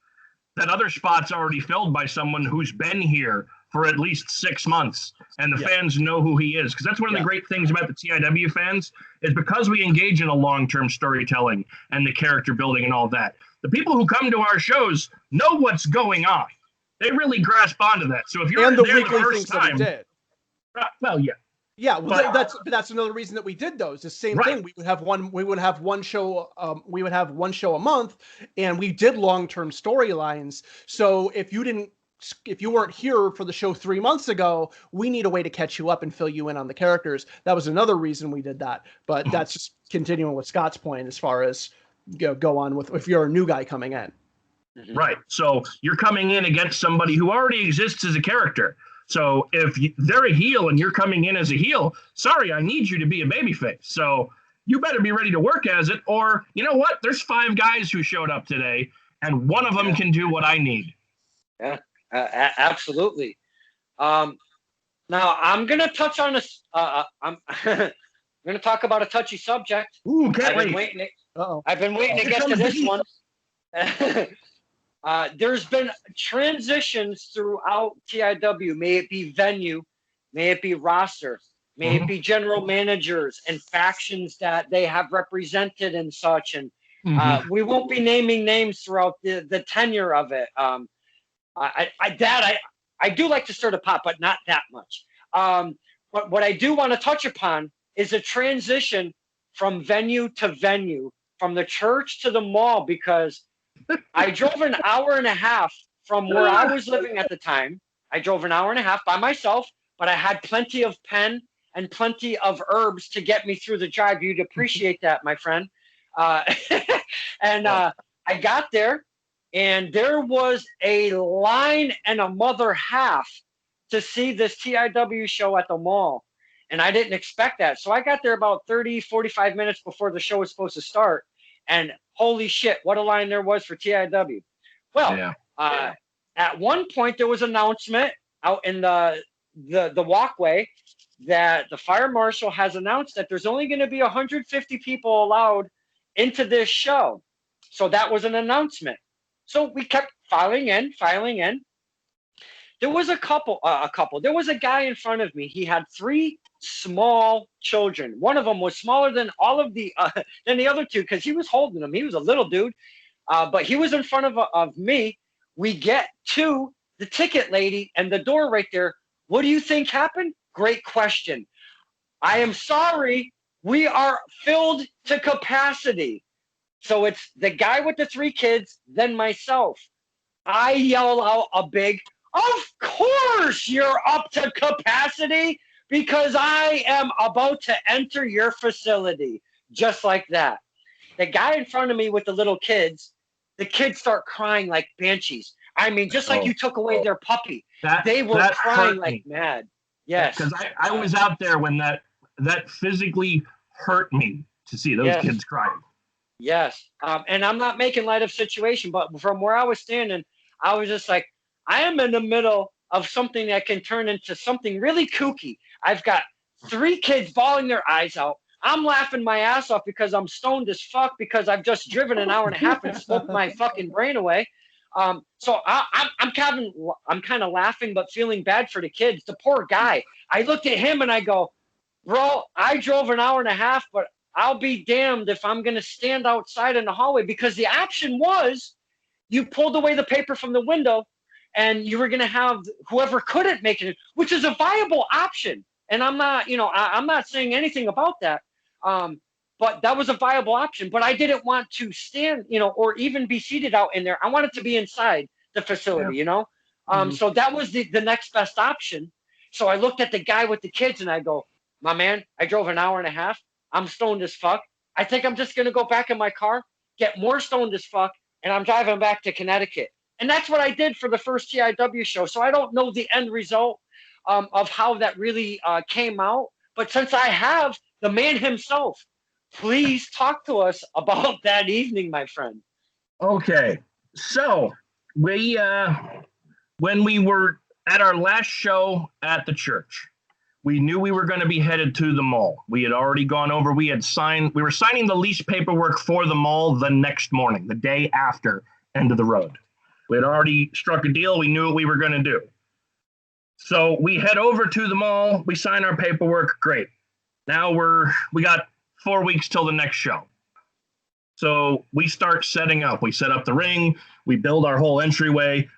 that other spot's already filled by someone who's been here for at least 6 months, and the fans know who he is. Because that's one of the great things about the TIW fans, is because we engage in a long-term storytelling and the character building and all that. The people who come to our shows know what's going on. They really grasp onto that. So if you're there the first time, well, yeah. Yeah, well, that's another reason that we did those. The same thing. We would have one show a month, and we did long-term storylines. So if you weren't here for the show 3 months ago, we need a way to catch you up and fill you in on the characters. That was another reason we did that. But that's just continuing with Scott's point as far as go on with if you're a new guy coming in. Right. So you're coming in against somebody who already exists as a character. So if they're a heel and you're coming in as a heel, sorry, I need you to be a babyface. So you better be ready to work as it, or you know what? There's 5 guys who showed up today, and one of them can do what I need. Yeah, absolutely. Now I'm gonna touch on this. I'm gonna talk about a touchy subject. Ooh, I've been waiting. I've been waiting to get to this one. There's been transitions throughout TIW. May it be venue, may it be roster, may it be general managers and factions that they have represented and such. And we won't be naming names throughout the tenure of it. I do like to stir the pot, but not that much. But what I do want to touch upon is a transition from venue to venue, from the church to the mall, because I drove an hour and a half from where I was living at the time. I drove an hour and a half by myself, but I had plenty of pen and plenty of herbs to get me through the drive. You'd appreciate that, my friend. I got there, and there was a line and a mother half to see this TIW show at the mall. And I didn't expect that. So I got there about 30, 45 minutes before the show was supposed to start. And holy shit, what a line there was for TIW. Well, at one point there was an announcement out in the walkway that the fire marshal has announced that there's only going to be 150 people allowed into this show. So that was an announcement. So we kept filing in. There was there was a guy in front of me. He had 3 small children. One of them was smaller than all of the than the other 2 because he was holding them. He was a little dude, but he was in front of me. We get to the ticket lady and the door right there. What do you think happened? Great question. I am sorry. We are filled to capacity. So it's the guy with the 3 kids, then myself. I yell out a big, "Of course you're up to capacity, because I am about to enter your facility." Just like that. The guy in front of me with the little kids, the kids start crying like banshees. I mean, just like you took away their puppy. They were crying like mad. Yes. Because I was out there when that physically hurt me to see those kids crying. Yes. And I'm not making light of the situation, but from where I was standing, I was just like, I am in the middle of something that can turn into something really kooky. I've got 3 kids bawling their eyes out. I'm laughing my ass off because I'm stoned as fuck because I've just driven an hour and a half and smoked my fucking brain away. So I'm kind of laughing but feeling bad for the kids. The poor guy. I looked at him and I go, "Bro, I drove an hour and a half, but I'll be damned if I'm going to stand outside in the hallway," because the option was you pulled away the paper from the window and you were going to have whoever couldn't make it, which is a viable option. And I'm not, I'm not saying anything about that. But that was a viable option. But I didn't want to stand, or even be seated out in there. I wanted to be inside the facility, So that was the next best option. So I looked at the guy with the kids and I go, "My man, I drove an hour and a half. I'm stoned as fuck. I think I'm just going to go back in my car, get more stoned as fuck, and I'm driving back to Connecticut." And that's what I did for the first TIW show. So I don't know the end result of how that really came out. But since I have the man himself, please talk to us about that evening, my friend. Okay. So we, when we were at our last show at the church, we knew we were going to be headed to the mall. We had already gone over. We were signing the lease paperwork for the mall the next morning, the day after End of the Road. We had already struck a deal. We knew what we were going to do. So we head over to the mall. We sign our paperwork. Great. Now we got 4 weeks till the next show. So we start setting up. We set up the ring. We build our whole entryway.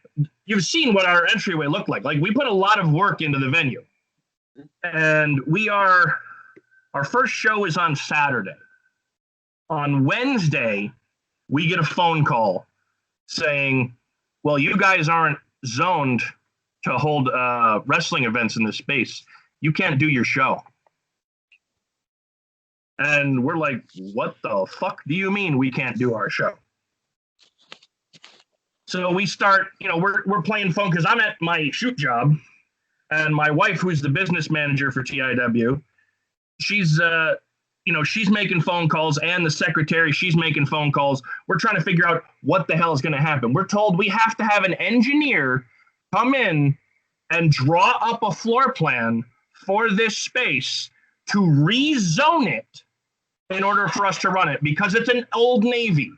You've seen what our entryway looked like. Like, we put a lot of work into the venue. And our first show is on Saturday. On Wednesday, we get a phone call saying, "Well, you guys aren't zoned to hold wrestling events in this space. You can't do your show." And we're like, "What the fuck do you mean we can't do our show?" So we start, we're playing phone because I'm at my shoot job. And my wife, who's the business manager for TIW, she's she's making phone calls, and the secretary, she's making phone calls. We're trying to figure out what the hell is going to happen. We're told we have to have an engineer come in and draw up a floor plan for this space to rezone it in order for us to run it, because it's an Old Navy.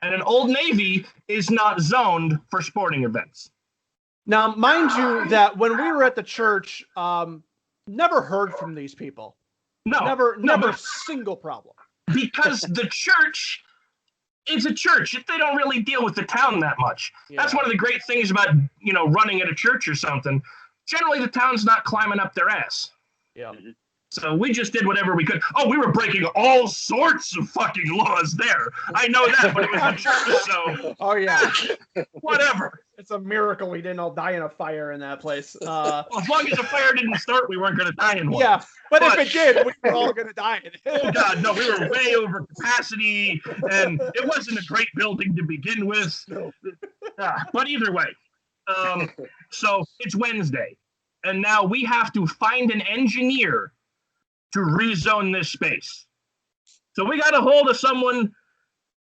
And an Old Navy is not zoned for sporting events. Now, mind you that when we were at the church, never heard from these people. Never a single problem. Because the church is a church. They don't really deal with the town that much. Yeah. That's one of the great things about, running at a church or something. Generally, the town's not climbing up their ass. Yeah. So we just did whatever we could. Oh, we were breaking all sorts of fucking laws there. I know that, but it was a church, so. Oh, yeah. Whatever. It's a miracle we didn't all die in a fire in that place. Well, as long as the fire didn't start, we weren't going to die in one. Yeah, but if it did, we were all going to die in it. Oh, God, no, we were way over capacity, and it wasn't a great building to begin with. No. But either way, so it's Wednesday, and now we have to find an engineer to rezone this space. So we got a hold of someone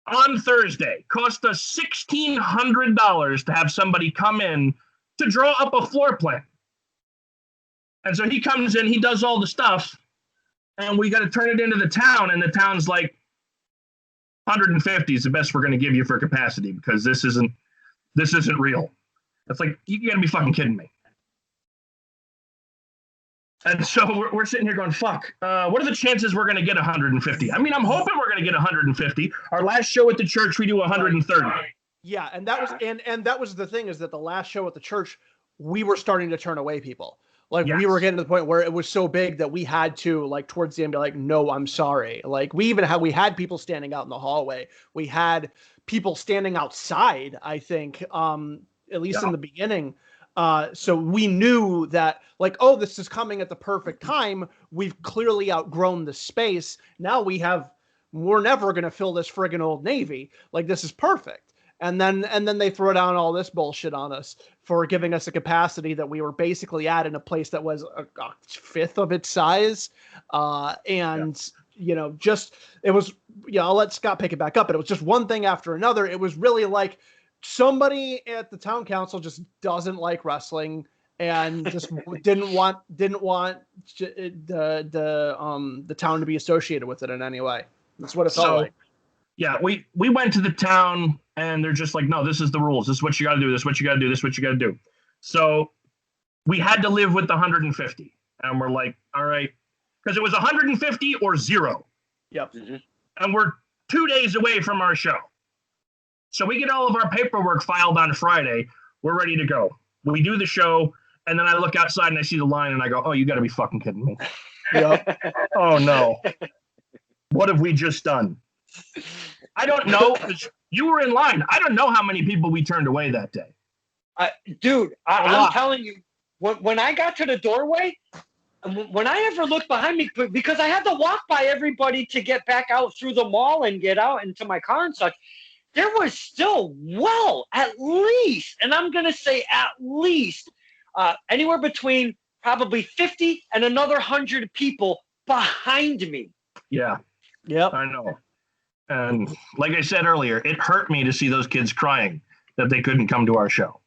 on Thursday. Cost us $1,600 to have somebody come in to draw up a floor plan. And so he comes in, he does all the stuff, and we got to turn it into the town, and the town's like, 150 is the best we're going to give you for capacity, because this isn't real. It's like, you got to be fucking kidding me. And so we're sitting here going, fuck, what are the chances we're going to get 150? I mean, I'm hoping we're going to get 150. Our last show at the church, we do 130. Yeah, and that was and that was the thing, is that the last show at the church, we were starting to turn away people. Like, yes. We were getting to the point where it was so big that we had to, like, towards the end, be like, no, I'm sorry. Like, we had people standing out in the hallway. We had people standing outside, I think, at least in the beginning. So we knew that, like, oh, this is coming at the perfect time. We've clearly outgrown the space. Now we're never going to fill this friggin' Old Navy. Like, this is perfect. And then they throw down all this bullshit on us for giving us a capacity that we were basically at in a place that was a fifth of its size. Just, it was, I'll let Scott pick it back up, but it was just one thing after another. It was really like, somebody at the town council just doesn't like wrestling and just didn't want the town to be associated with it in any way. That's what it felt like. Yeah, we went to the town, and they're just like, no, this is the rules. This is what you got to do. This is what you got to do. This is what you got to do. So we had to live with the 150, and we're like, all right, because it was 150 or zero. Yep. Mm-hmm. And we're 2 days away from our show. So we get all of our paperwork filed on Friday. We're ready to go. We do the show, and then I look outside and I see the line, and I go, oh, you got to be fucking kidding me. Yep. Oh, no. What have we just done? I don't know. You were in line. I don't know how many people we turned away that day. Dude, I'm telling you, when I got to the doorway, when I ever looked behind me, because I had to walk by everybody to get back out through the mall and get out into my car and such, there was still, at least, and I'm going to say at least, anywhere between probably 50 and another 100 people behind me. Yeah. Yep. I know. And like I said earlier, it hurt me to see those kids crying that they couldn't come to our show.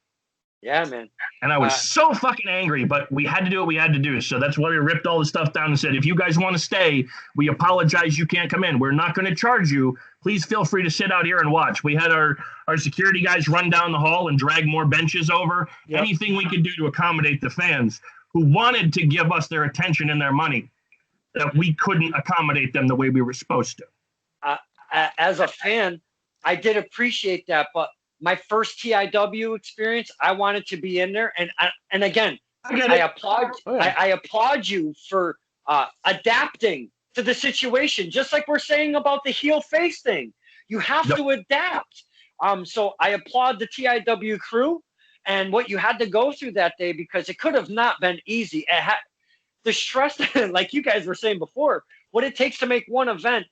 Yeah, man. And I was so fucking angry, but we had to do what we had to do. So that's why we ripped all the stuff down and said, if you guys want to stay, we apologize you can't come in. We're not going to charge you. Please feel free to sit out here and watch. We had our security guys run down the hall and drag more benches over. Yep. Anything we could do to accommodate the fans who wanted to give us their attention and their money, that we couldn't accommodate them the way we were supposed to. As a fan, I did appreciate that, but my first TIW experience, I wanted to be in there, and again, I applaud you for adapting to the situation, just like we're saying about the heel face thing. You have to adapt. So I applaud the TIW crew and what you had to go through that day, because it could have not been easy. The stress, like you guys were saying before, what it takes to make one event.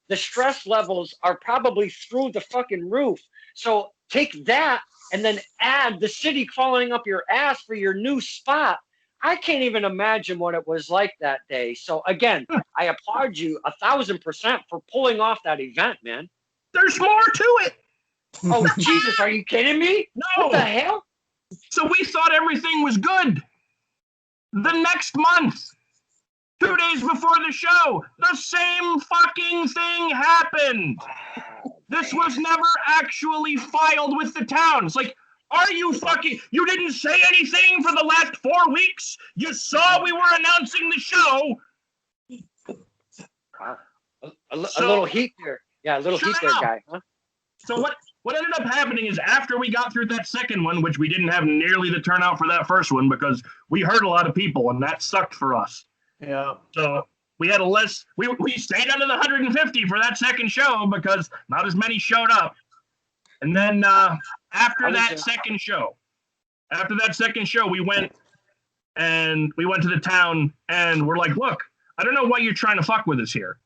The stress levels are probably through the fucking roof. So take that and then add the city crawling up your ass for your new spot. I can't even imagine what it was like that day. So again, I applaud you 1,000% for pulling off that event, man. There's more to it. Oh Jesus, are you kidding me? No. What the hell? So we thought everything was good. The next month, 2 days before the show, the same fucking thing happened. This was never actually filed with the town. It's like, are you fucking... You didn't say anything for the last 4 weeks? You saw we were announcing the show? Wow. A little heat there. Yeah, a little heat there, guy. Huh? So what ended up happening is after we got through that second one, which we didn't have nearly the turnout for that first one because we hurt a lot of people, and that sucked for us. Yeah. So we had we stayed under the 150 for that second show because not as many showed up. And then after that second show, we went to the town and we're like, look, I don't know why you're trying to fuck with us here.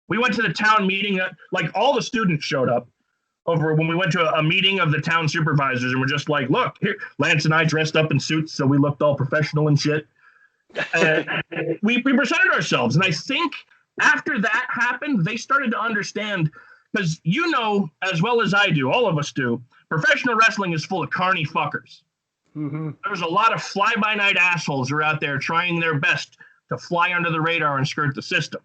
We went to the town meeting, like all the students showed up over when we went to a meeting of the town supervisors, and we're just like, look, here, Lance and I dressed up in suits, so we looked all professional and shit. And we presented ourselves, and I think after that happened, they started to understand, because you know as well as I do, all of us do, professional wrestling is full of carny fuckers. Mm-hmm. There's a lot of fly-by-night assholes who are out there trying their best to fly under the radar and skirt the system.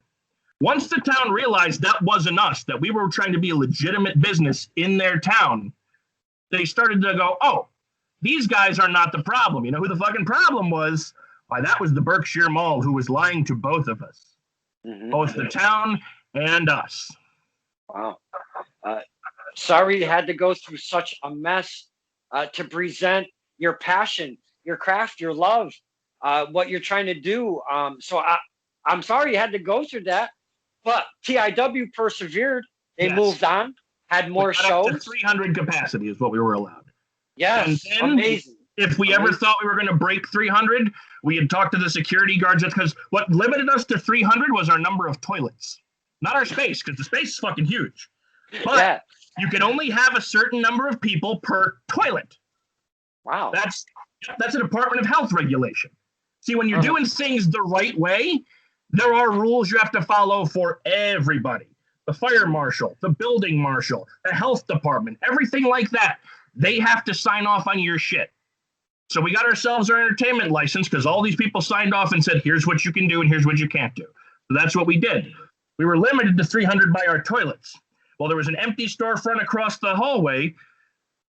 Once the town realized that wasn't us, that we were trying to be a legitimate business in their town, they started to go, oh, these guys are not the problem. You know who the fucking problem was? Why, that was the Berkshire Mall who was lying to both of us, both the town and us. Wow. Sorry you had to go through such a mess to present your passion, your craft, your love, what you're trying to do. So I'm sorry you had to go through that, but TIW persevered. They moved on, had more shows. Up to 300 capacity is what we were allowed. Yes, and amazing. If we ever thought we were going to break 300, we had talked to the security guards, because what limited us to 300 was our number of toilets, not our space, because the space is fucking huge. But you can only have a certain number of people per toilet. Wow. That's a Department of Health regulation. See, when you're doing things the right way, there are rules you have to follow for everybody. The fire marshal, the building marshal, the health department, everything like that. They have to sign off on your shit. So we got ourselves our entertainment license because all these people signed off and said, here's what you can do and here's what you can't do. So that's what we did. We were limited to 300 by our toilets. Well, there was an empty storefront across the hallway.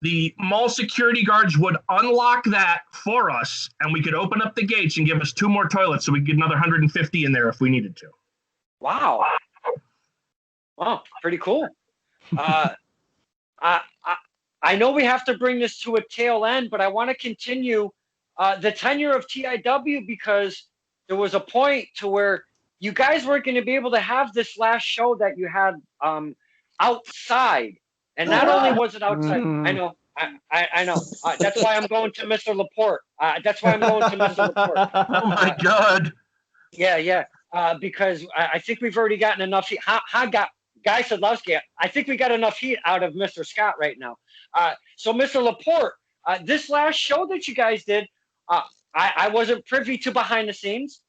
The mall security guards would unlock that for us, and we could open up the gates and give us 2 more toilets so we could get another 150 in there if we needed to. Wow. Wow, pretty cool. I know we have to bring this to a tail end, but I want to continue the tenure of TIW, because there was a point to where you guys weren't going to be able to have this last show that you had outside. And not only was it outside, I know. That's why I'm going to Mr. LaPorte. That's why I'm going to Mr. LaPorte. Oh my God. Yeah. Because I think we've already gotten enough heat. Guy Sadlowski, I think we got enough heat out of Mr. Scott right now. So Mr. LaPorte, this last show that you guys did, I wasn't privy to behind the scenes.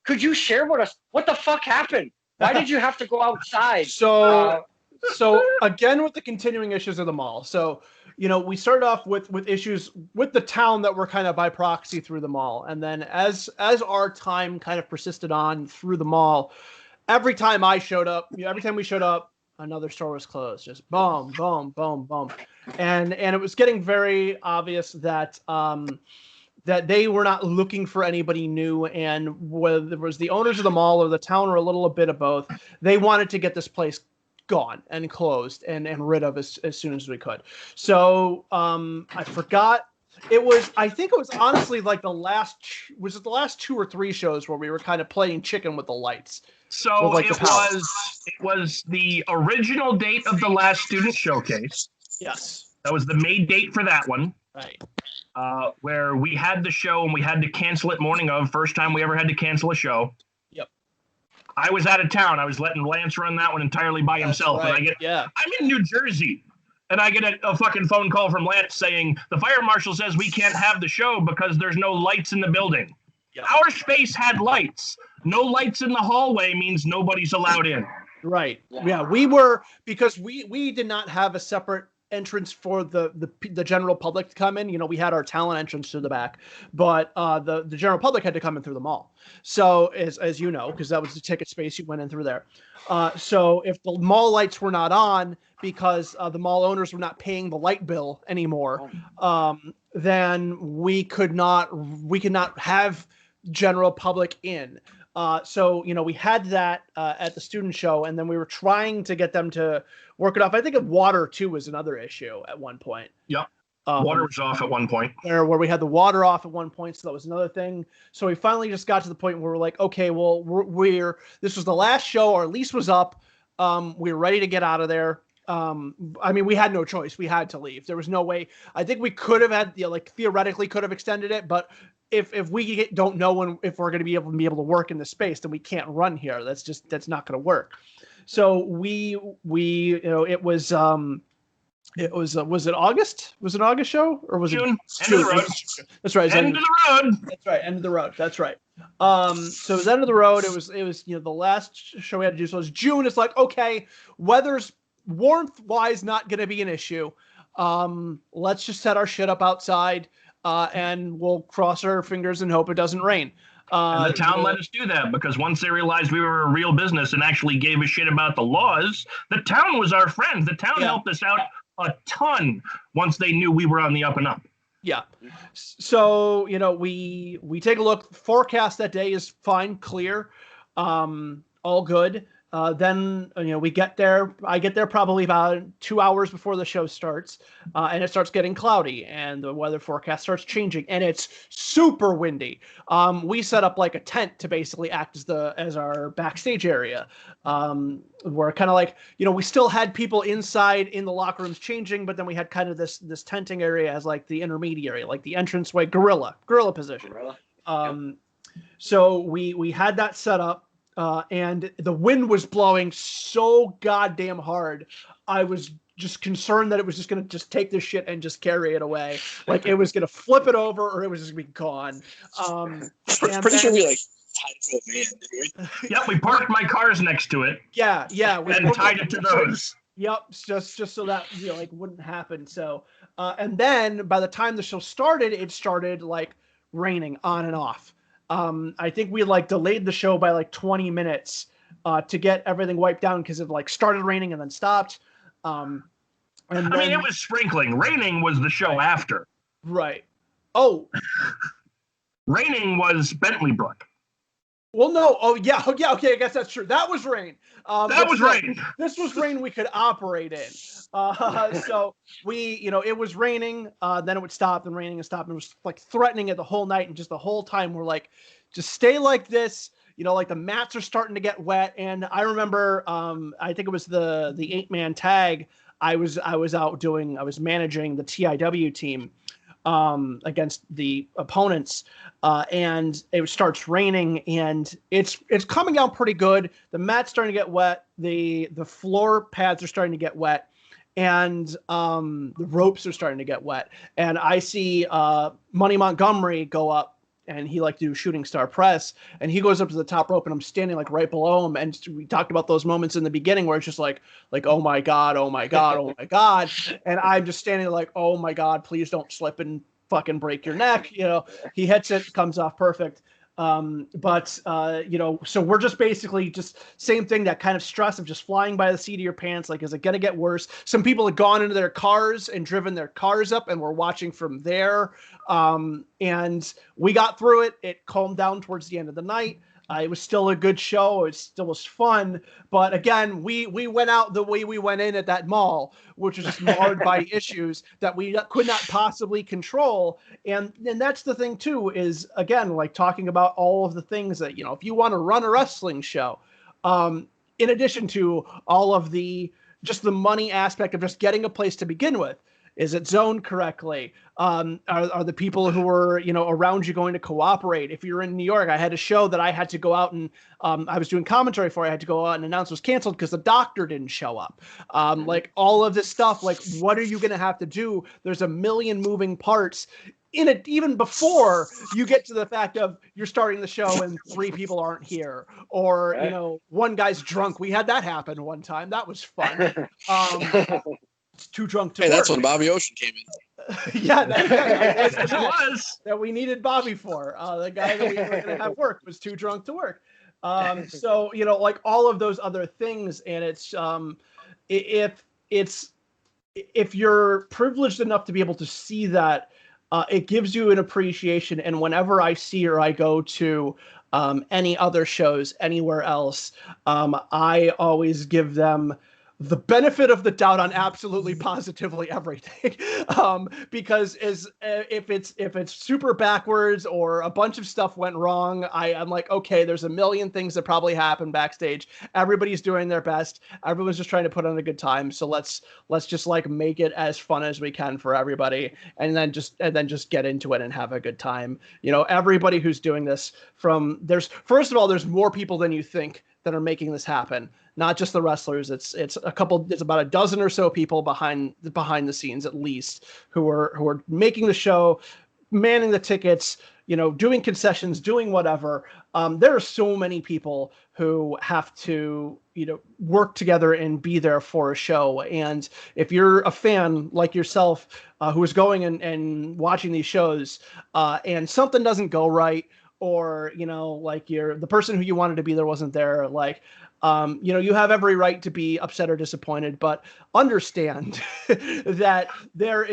Could you share with us what the fuck happened? Why did you have to go outside? So again, with the continuing issues of the mall. So, we started off with issues with the town that were kind of by proxy through the mall. And then as our time kind of persisted on through the mall, every time we showed up, another store was closed. Just boom, boom, boom, boom. And it was getting very obvious that that they were not looking for anybody new, and whether it was the owners of the mall or the town or a little bit of both, they wanted to get this place gone and closed and rid of as soon as we could. So I forgot. I think it was honestly like the last 2 or 3 shows where we were kind of playing chicken with the lights. So it was the original date of the last student showcase. Yes. That was the May date for that one. Right. Where we had the show and we had to cancel it morning of. First time we ever had to cancel a show. Yep. I was out of town. I was letting Lance run that one entirely by himself. Right. And I'm in New Jersey. And I get a fucking phone call from Lance saying, the fire marshal says we can't have the show because there's no lights in the building. Our space had lights. No lights in the hallway means nobody's allowed in. Right. Yeah, we were, because we did not have a separate entrance for the general public to come in. You know, we had our talent entrance to the back, but the general public had to come in through the mall. So as you know, because that was the ticket space, you went in through there. So if the mall lights were not on because the mall owners were not paying the light bill anymore, then we could not have general public in. So, you know, we had that at the student show, and then we were trying to get them to work it off. I think of water, too, was another issue at one point. Yep. Water was off at one point. Where we had the water off at one point, so that was another thing. So we finally just got to the point where we're like, okay, well, this was the last show, our lease was up. We were ready to get out of there. I mean, we had no choice. We had to leave. There was no way. I think we could have had, theoretically could have extended it, but if we don't know if we're going to be able to work in the space, then we can't run here. That's not going to work. So we it was was it August? Was it an August show, or was June? it June? End of the road. That's right. End of the road. That's right. End of the road. That's right. So it was end of the road. It was the last show we had to do. So it was June. It's like, okay, warmth wise not going to be an issue. Let's just set our shit up outside. And we'll cross our fingers and hope it doesn't rain. And the town let us do that, because once they realized we were a real business and actually gave a shit about the laws, the town was our friend. The town helped us out a ton once they knew we were on the up and up. Yeah. So, we take a look. Forecast that day is fine, clear, all good. Then we get there. I get there probably about 2 hours before the show starts, and it starts getting cloudy, and the weather forecast starts changing, and it's super windy. We set up like a tent to basically act as our backstage area. We're kind of like, we still had people inside in the locker rooms changing, but then we had kind of this tenting area as like the intermediary, like the entranceway, gorilla position. So we had that set up. And the wind was blowing so goddamn hard. I was just concerned that it was just going to just take this shit and just carry it away. Like it was going to flip it over, or it was just going to be gone. Pretty sure we tied it to a van, didn't we? Yep, we parked my cars next to it. Yeah. And tied it to those. Yep, just so that wouldn't happen. So, and then by the time the show started, it started like raining on and off. I think we delayed the show by 20 minutes to get everything wiped down, because it started raining and then stopped. It was sprinkling. Raining was the show after. Right. Oh. Raining was Bentley Brook. Well, no. Oh, yeah. Okay, I guess that's true. That was rain. That was rain. This was rain we could operate in. So it was raining, then it would stop, and raining and stop, and it was threatening it the whole night, and just the whole time we're like, just stay like this. The mats are starting to get wet. And I remember, I think it was the 8-man tag. I was managing the TIW team against the opponents, and it starts raining, and it's coming down pretty good. The mat's starting to get wet. The floor pads are starting to get wet, and the ropes are starting to get wet. And I see Money Montgomery go up, and he do shooting star press, and he goes up to the top rope, and I'm standing right below him. And we talked about those moments in the beginning where it's just like, oh my God, oh my God, oh my God. And I'm just standing oh my God, please don't slip and fucking break your neck. He hits it, comes off perfect. So we're just basically same thing, that kind of stress of just flying by the seat of your pants. Is it going to get worse? Some people had gone into their cars and driven their cars up, and we're watching from there. And we got through it. It calmed down towards the end of the night. It was still a good show. It still was fun. But again, we went out the way we went in at that mall, which was just marred by issues that we could not possibly control. And that's the thing, too, is, again, talking about all of the things that, if you want to run a wrestling show, in addition to all of the money aspect of just getting a place to begin with, is it zoned correctly? Are the people who are, around you going to cooperate? If you're in New York, I had a show that I had to go out and I was doing commentary for. I had to go out and announce it was canceled because the doctor didn't show up. All of this stuff, what are you going to have to do? There's a million moving parts. even before you get to the fact of you're starting the show and 3 people aren't here, or Right. you know, one guy's drunk. We had that happen one time. That was fun. It's too drunk to Hey, work. that's when Bobby Ocean came in. yeah, that was the Yes, it match was. that we needed Bobby for. The guy that we were going to have work was too drunk to work. So, you know, like all of those other things. And it's, if you're privileged enough to be able to see that, it gives you an appreciation. And whenever I see or I go to any other shows anywhere else, I always give them the benefit of the doubt on absolutely positively everything. Because if it's super backwards or a bunch of stuff went wrong, I'm like, okay, there's a million things that probably happened backstage. Everybody's doing their best. Everyone's just trying to put on a good time. So let's just like make it as fun as we can for everybody, and then just get into it and have a good time. You know, everybody who's doing this, first of all, there's more people than you think that are making this happen. Not just the wrestlers. It's about a dozen or so people behind the scenes at least who are making the show, manning the tickets, you know, doing concessions, doing whatever. There are so many people who have to, you know, work together and be there for a show. And if you're a fan like yourself, who is going and watching these shows, and something doesn't go right, or, you know, like the person who you wanted to be there wasn't there, like, you know, you have every right to be upset or disappointed, but understand that there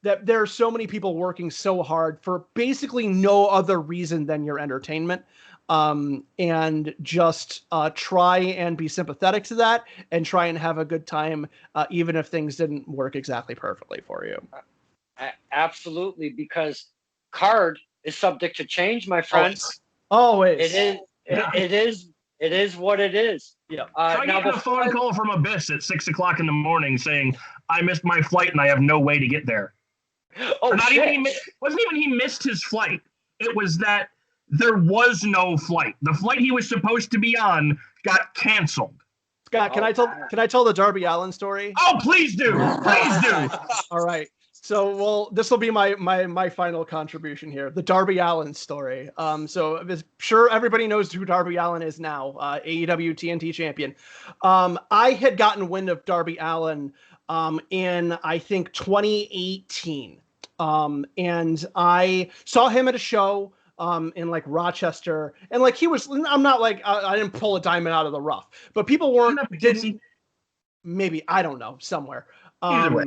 are so many people working so hard for basically no other reason than your entertainment. And just try and be sympathetic to that and try and have a good time, even if things didn't work exactly perfectly for you. Absolutely, because card is subject to change, my friends. Always. It is what it is. Yeah. Try getting a phone call from Abyss at 6:00 in the morning saying, I missed my flight and I have no way to get there. Oh, Not shit. even wasn't even he missed his flight. It was that there was no flight. The flight he was supposed to be on got canceled. Scott, can I tell the Darby Allin story? Oh, please do. Please do. All right. So, well, this will be my final contribution here. The Darby Allin story. So I'm sure everybody knows who Darby Allin is now, AEW TNT champion. I had gotten wind of Darby Allin in, I think, 2018. And I saw him at a show in like Rochester, and like I'm not like, I didn't pull a diamond out of the rough, but people maybe, I don't know, somewhere. Either way.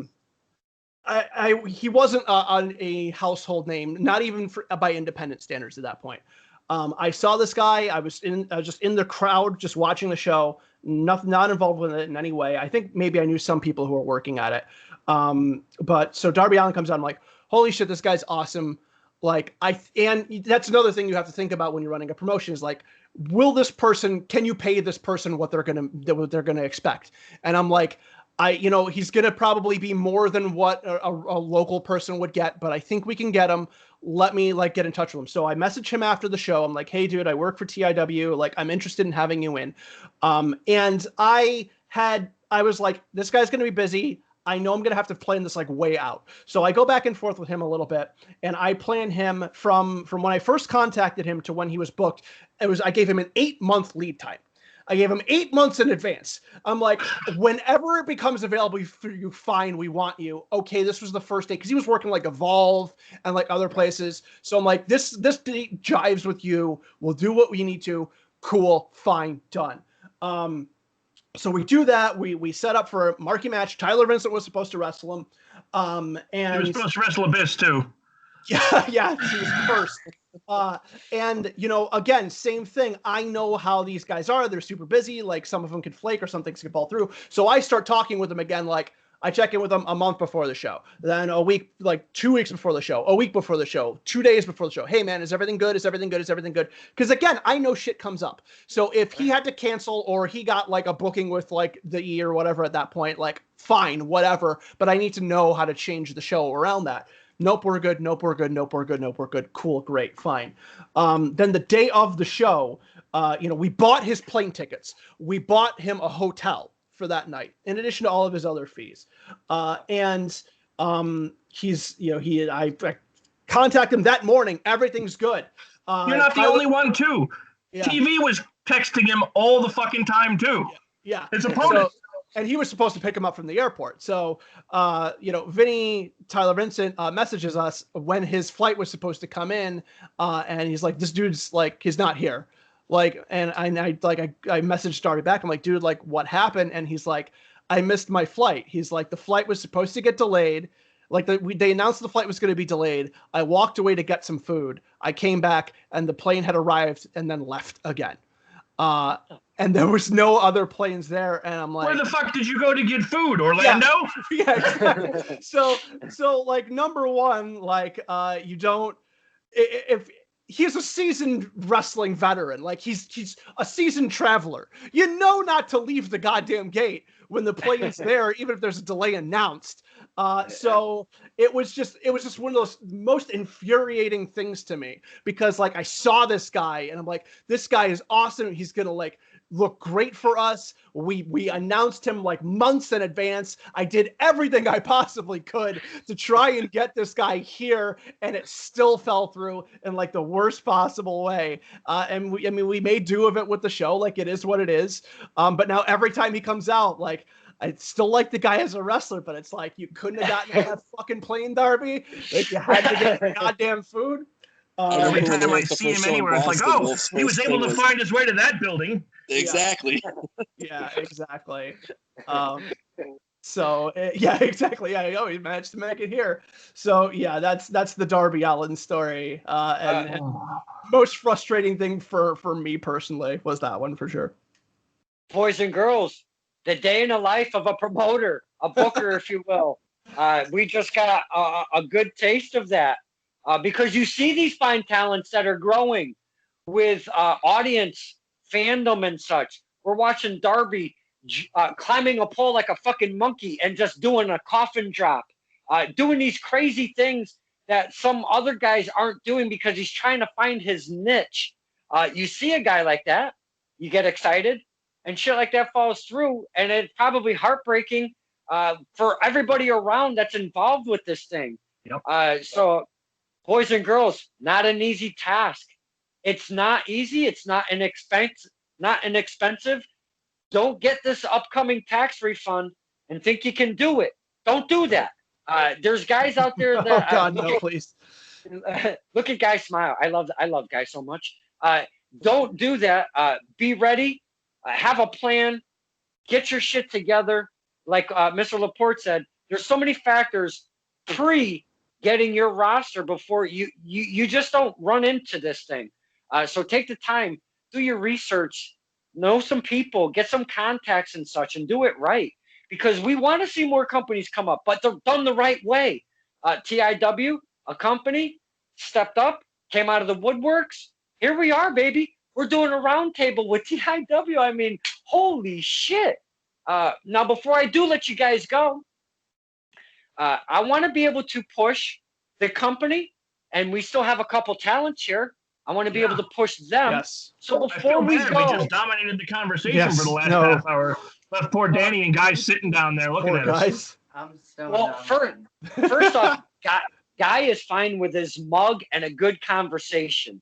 He wasn't a household name, not even by independent standards at that point. I saw this guy. I was just in the crowd, just watching the show. Not involved with it in any way. I think maybe I knew some people who were working at it. But so Darby Allin comes out. I'm like, holy shit, this guy's awesome. Like and that's another thing you have to think about when you're running a promotion is like, can you pay this person what they're gonna expect? And I'm like, he's going to probably be more than what a local person would get, but I think we can get him. Let me like get in touch with him. So I messaged him after the show. I'm like, hey dude, I work for TIW. Like, I'm interested in having you in. And I was like, this guy's going to be busy. I know I'm going to have to plan this like way out. So I go back and forth with him a little bit, and I plan him from when I first contacted him to when he was booked. I gave him an 8-month lead time. I gave him 8 months in advance. I'm like, whenever it becomes available for you, fine, we want you. Okay, this was the first day, because he was working like Evolve and like other places. So I'm like, this date jives with you. We'll do what we need to. Cool, fine, done. So we do that. We set up for a marquee match. Tyler Vincent was supposed to wrestle him. And he was supposed to wrestle Abyss too. Yeah, he was first. And, again, same thing. I know how these guys are. They're super busy. Like, some of them could flake or some things could fall through. So I start talking with them again. Like, I check in with them a month before the show. Then a week, like 2 weeks before the show. A week before the show. 2 days before the show. Hey, man, is everything good? Is everything good? Is everything good? Because, again, I know shit comes up. So if he had to cancel or he got, like, a booking with, like, the E or whatever at that point, like, fine, whatever. But I need to know how to change the show around that. Nope, we're good. Nope, we're good. Nope, we're good. Nope, we're good. Cool, great, fine. Then the day of the show, we bought his plane tickets. We bought him a hotel for that night, in addition to all of his other fees. And I contact him that morning. Everything's good. You're not the only one, too. Yeah. TV was texting him all the fucking time, too. Yeah. His opponent. And he was supposed to pick him up from the airport. So, Tyler Vincent messages us when his flight was supposed to come in. And he's like, this dude's like, he's not here. Like, and I messaged Darby back. I'm like, dude, like, what happened? And he's like, I missed my flight. He's like, the flight was supposed to get delayed. Like they announced the flight was going to be delayed. I walked away to get some food. I came back and the plane had arrived and then left again. And there was no other planes there. And I'm like, where the fuck did you go to get food? Orlando? Yeah, exactly. So like, number one, like, you don't, if he's a seasoned wrestling veteran, like he's a seasoned traveler, you know, not to leave the goddamn gate when the plane's there, even if there's a delay announced. So it was just one of those most infuriating things to me, because like I saw this guy and I'm like, this guy is awesome. He's going to like look great for us. We announced him like months in advance. I did everything I possibly could to try and get this guy here, and it still fell through in like the worst possible way. And we made do of it with the show. Like, it is what it is. But now every time he comes out, like, I still like the guy as a wrestler, but it's like, you couldn't have gotten on that fucking plane, Darby. Like, you had to get the goddamn food. Every time I see him anywhere, it's like, oh, he was able to find his way to that building. Exactly. Yeah, exactly. So yeah, exactly. Yeah, he managed to make it here. So yeah, that's the Darby Allin story. And most frustrating thing for me personally was that one, for sure. Boys and girls, the day in the life of a promoter, a booker, if you will. We just got a good taste of that. Because you see these fine talents that are growing with audience, fandom, and such. We're watching Darby climbing a pole like a fucking monkey and just doing a coffin drop, doing these crazy things that some other guys aren't doing because he's trying to find his niche. You see a guy like that, you get excited, and shit like that falls through, and it's probably heartbreaking for everybody around that's involved with this thing. Yep. So, boys and girls, not an easy task. It's not easy. It's not inexpensive. Don't get this upcoming tax refund and think you can do it. Don't do that. There's guys out there that. Oh God, no, please. Look at Guy smile. I love Guy so much. Don't do that. Be ready. Have a plan. Get your shit together. Like Mr. LaPorte said, there's so many factors getting your roster before you just don't run into this thing. So take the time, do your research, know some people, get some contacts and such, and do it right. Because we want to see more companies come up, but they're done the right way. TIW, a company, stepped up, came out of the woodworks. Here we are, baby. We're doing a roundtable with TIW. I mean, holy shit. Now, before I do let you guys go, I want to be able to push the company, and we still have a couple talents here. I want to be able to push them. Yes. So before we go, we just dominated the conversation for the last half hour. Left poor Danny and Guy sitting down there looking at us. I'm so well, first off, Guy is fine with his mug and a good conversation.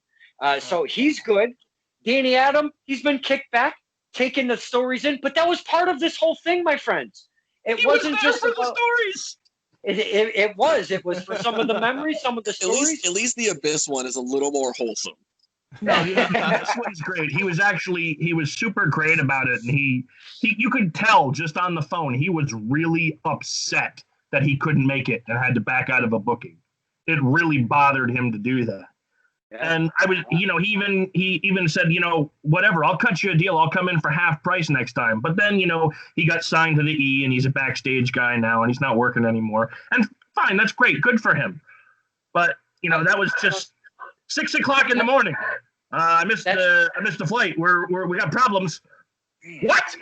So he's good. Danny Adam, he's been kicked back, taking the stories in, but that was part of this whole thing, my friends. It wasn't just for about the stories. It was for some of the memories, some of the stories. At least the Abyss one is a little more wholesome. No, this one's great. He was super great about it, and he you could tell just on the phone he was really upset that he couldn't make it and had to back out of a booking. It really bothered him to do that. Yeah. And I was, he even said, whatever, I'll cut you a deal. I'll come in for half price next time. But then, he got signed to the E and he's a backstage guy now and he's not working anymore. And fine, that's great. Good for him. But, that was just 6 o'clock in the morning. I missed the flight. We got problems. What?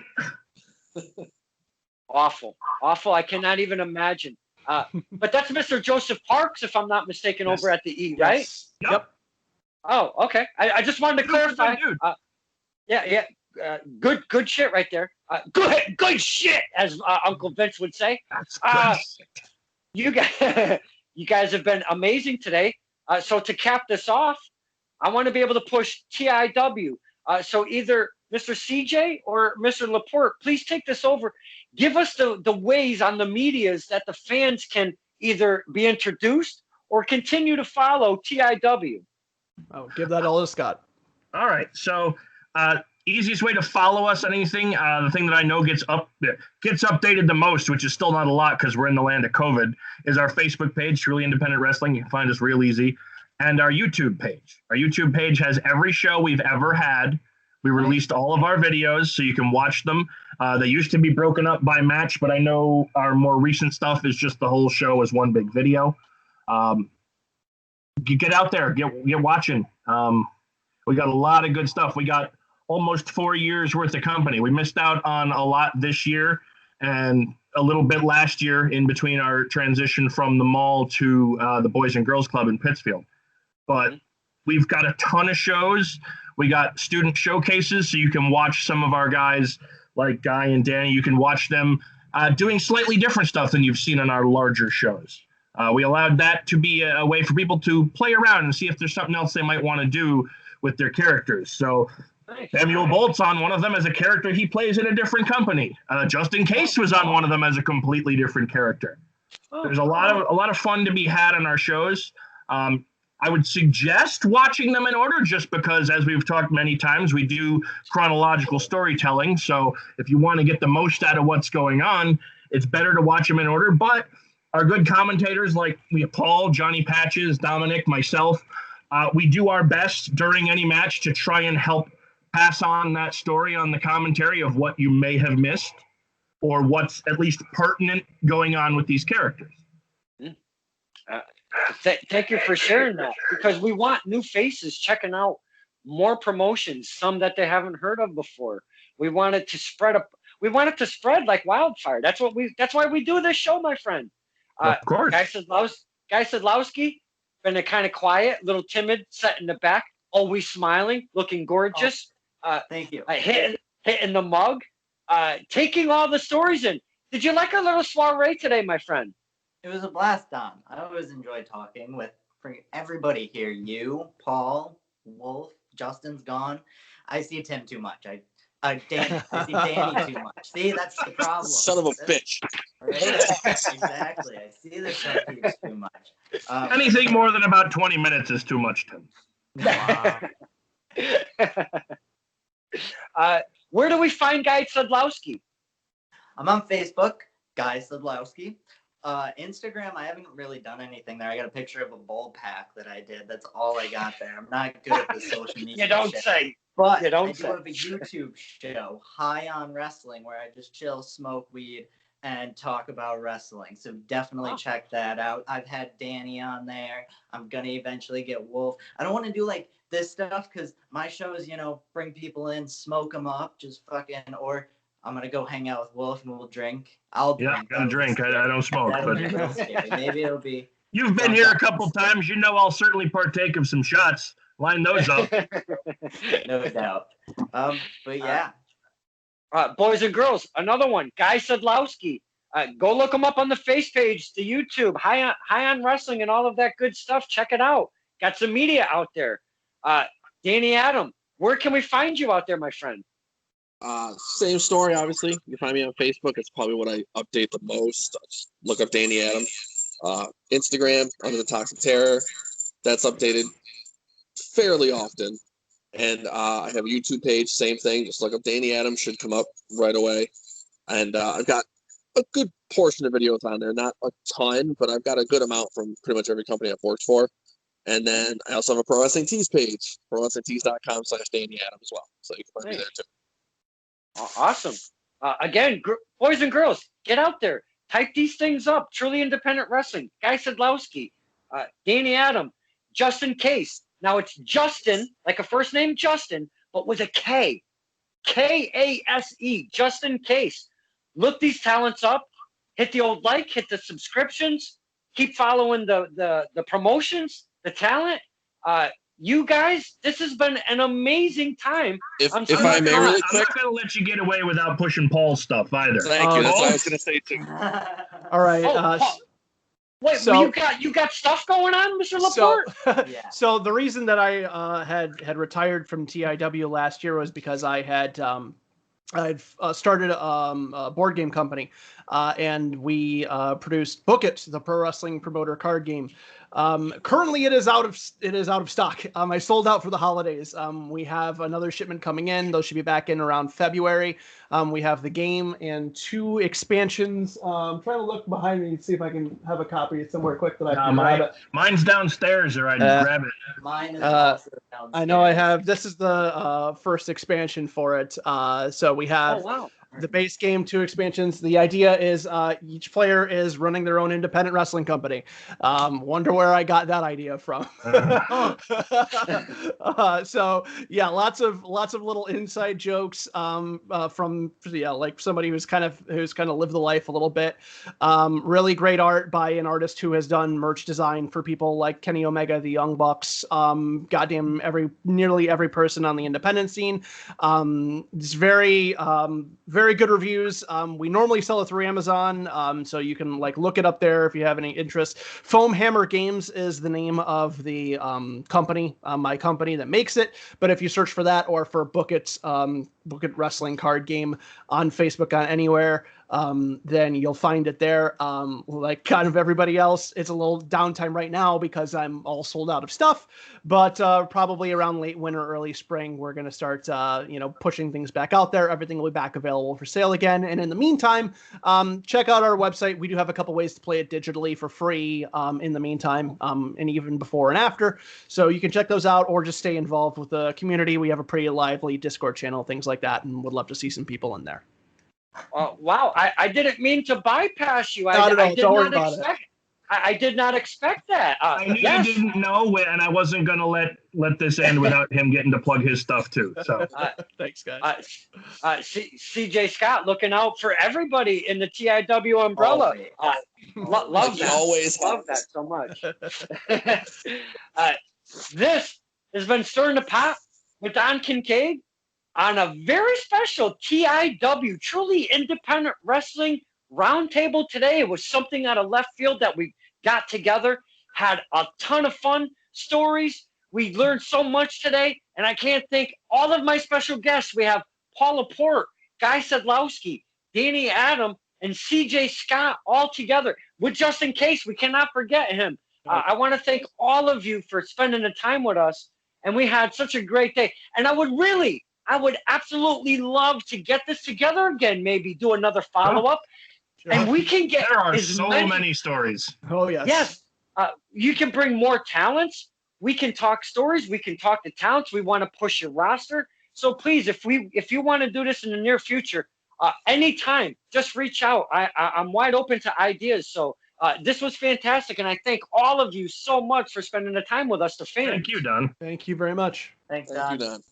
Awful. I cannot even imagine. But that's Mr. Joseph Parks, if I'm not mistaken, over at the E, right? Yes. Yep. Oh, okay. I just wanted to clarify. Good shit right there. Good shit, as Uncle Vince would say. That's good shit. You guys have been amazing today. So to cap this off, I want to be able to push TIW. So either Mr. CJ or Mr. LaPorte, please take this over. Give us the ways on the medias that the fans can either be introduced or continue to follow TIW. Oh, give that all to Scott. All right. So easiest way to follow us on anything, the thing that I know gets updated the most, which is still not a lot because we're in the land of COVID, is our Facebook page, Truly Independent Wrestling. You can find us real easy. And our YouTube page. Our YouTube page has every show we've ever had. We released all of our videos so you can watch them. They used to be broken up by match, but I know our more recent stuff is just the whole show as one big video. You get out there, get watching. We got a lot of good stuff. We got almost 4 years worth of company. We missed out on a lot this year and a little bit last year in between our transition from the mall to the Boys and Girls Club in Pittsfield. But we've got a ton of shows. We got student showcases, so you can watch some of our guys like Guy and Danny. You can watch them doing slightly different stuff than you've seen on our larger shows. We allowed that to be a way for people to play around and see if there's something else they might want to do with their characters. So Samuel Bolt's on one of them as a character he plays in a different company. Justin Kase was on one of them as a completely different character. There's a lot of fun to be had on our shows. I would suggest watching them in order just because, as we've talked many times, we do chronological storytelling. So if you want to get the most out of what's going on, it's better to watch them in order. But our good commentators like we have Paul, Johnny Patches, Dominic, myself, we do our best during any match to try and help pass on that story on the commentary of what you may have missed or what's at least pertinent going on with these characters. Thank you for sharing that, because we want new faces checking out more promotions, some that they haven't heard of before. We want it to spread up. We want it to spread like wildfire. That's why we do this show, my friend. Of course. Guy Sadlowski, been a kind of quiet, little timid, sat in the back, always smiling, looking gorgeous. Thank you. Hitting the mug, taking all the stories in. Did you like our little soiree today, my friend? It was a blast, Don. I always enjoy talking with everybody here. You, Paul, Wolf, Justin's gone. I see Tim too much. I see Danny too much. See, that's the problem. Son of a bitch. Right? Exactly. I see the show keeps too much. Anything more than about 20 minutes is too much, Tim. Wow. Where do we find Guy Sadlowski? I'm on Facebook, Guy Sadlowski. Instagram, I haven't really done anything there. I got a picture of a bowl pack that I did. That's all I got there. I'm not good at the social media. You don't shit. say. But You don't I do say. have a YouTube show, High on Wrestling, where I just chill, smoke weed, and talk about wrestling. So definitely check that out. I've had Danny on there. I'm going to eventually get Wolf. I don't want to do like this stuff because my shows, bring people in, smoke them up, just fucking, or I'm going to go hang out with Wolf and we'll drink. I'll drink. Yeah, I'm gonna drink. I don't smoke. That'll be But a little scary. Maybe it'll be. you've been here a couple times. You know I'll certainly partake of some shots. Line those up. No doubt. But yeah. Boys and girls, another one, Guy Sadlowski. Go look him up on the face page, the YouTube, High on Wrestling and all of that good stuff. Check it out. Got some media out there. Danny Adam, where can we find you out there, my friend? Same story, obviously. You can find me on Facebook. It's probably what I update the most. Just look up Danny Adam. Instagram, Under the Toxic Terror. That's updated fairly often. And I have a YouTube page, same thing. Just look up Danny Adam, should come up right away. And I've got a good portion of videos on there. Not a ton, but I've got a good amount from pretty much every company I've worked for. And then I also have a Pro Wrestling Tees page, prowrestlingtees.com/Danny Adam as well. So you can find me there too. Awesome. Again, boys and girls, get out there. Type these things up. Truly Independent Wrestling. Guy Sadlowski. Danny Adam. Justin Kase. Now it's Justin, like a first name Justin, but with a K. Kase. Justin Kase. Look these talents up. Hit the old like. Hit the subscriptions. Keep following the promotions, the talent. You guys, this has been an amazing time. If I may really I'm quick. not going to let you get away without pushing Paul's stuff either. Thank you. That's what I was going to say too. All right. Wait, So- you got stuff going on, Mr. LaPorte? Yeah. So the reason that I had retired from TIW last year was because I'd started a board game company, and we produced Book It, the pro wrestling promoter card game. Currently, it is out of stock. I sold out for the holidays. We have another shipment coming in. Those should be back in around February. We have the game and 2 expansions. I'm trying to look behind me and see if I can have a copy somewhere quick that I can grab it. Mine's downstairs, or I'd grab it. Mine is also downstairs. I know I have. This is the first expansion for it. So we have. Oh, wow. The base game, 2 expansions. The idea is each player is running their own independent wrestling company. Wonder where I got that idea from. So yeah, lots of little inside jokes from like somebody who's kind of lived the life a little bit. Really great art by an artist who has done merch design for people like Kenny Omega, the Young Bucks, goddamn nearly every person on the independent scene. It's very good reviews. We normally sell it through Amazon, so you can like look it up there if you have any interest. Foam Hammer Games is the name of the company, my company that makes it. But if you search for that or for Book It wrestling card game on Facebook, on anywhere, then you'll find it there. Like kind of everybody else, it's a little downtime right now because I'm all sold out of stuff. But probably around late winter, early spring, we're going to start, pushing things back out there. Everything will be back available for sale again. And in the meantime, check out our website. We do have a couple ways to play it digitally for free in the meantime, and even before and after. So you can check those out or just stay involved with the community. We have a pretty lively Discord channel, things like that, and would love to see some people in there. Wow, I didn't mean to bypass you. Not at all. Don't worry about it. I did not expect that. I knew you didn't know, and I wasn't going to let this end without him getting to plug his stuff too. So thanks, guys. CJ Scott looking out for everybody in the TIW umbrella. Love that. Always love that so much. This has been Stirring the Pot with Don Kincaid on a very special TIW, truly independent wrestling roundtable today. It was something out of left field that we got together, had a ton of fun, stories. We learned so much today, and I can't thank all of my special guests. We have Paul LaPorte, Guy Sadlowski, Danny Adam, and CJ Scott all together with Justin Kase. We cannot forget him. I want to thank all of you for spending the time with us, and we had such a great day. And I would absolutely love to get this together again, maybe do another follow-up. And we can get there are so many stories. Oh, yes. Yes. You can bring more talents. We can talk stories. We can talk to talents. We want to push your roster. So please, if you want to do this in the near future, anytime, just reach out. I'm wide open to ideas. So this was fantastic. And I thank all of you so much for spending the time with us, the fans. Thank you, Don. Thank you very much. Thanks, Thank Don. you, Don.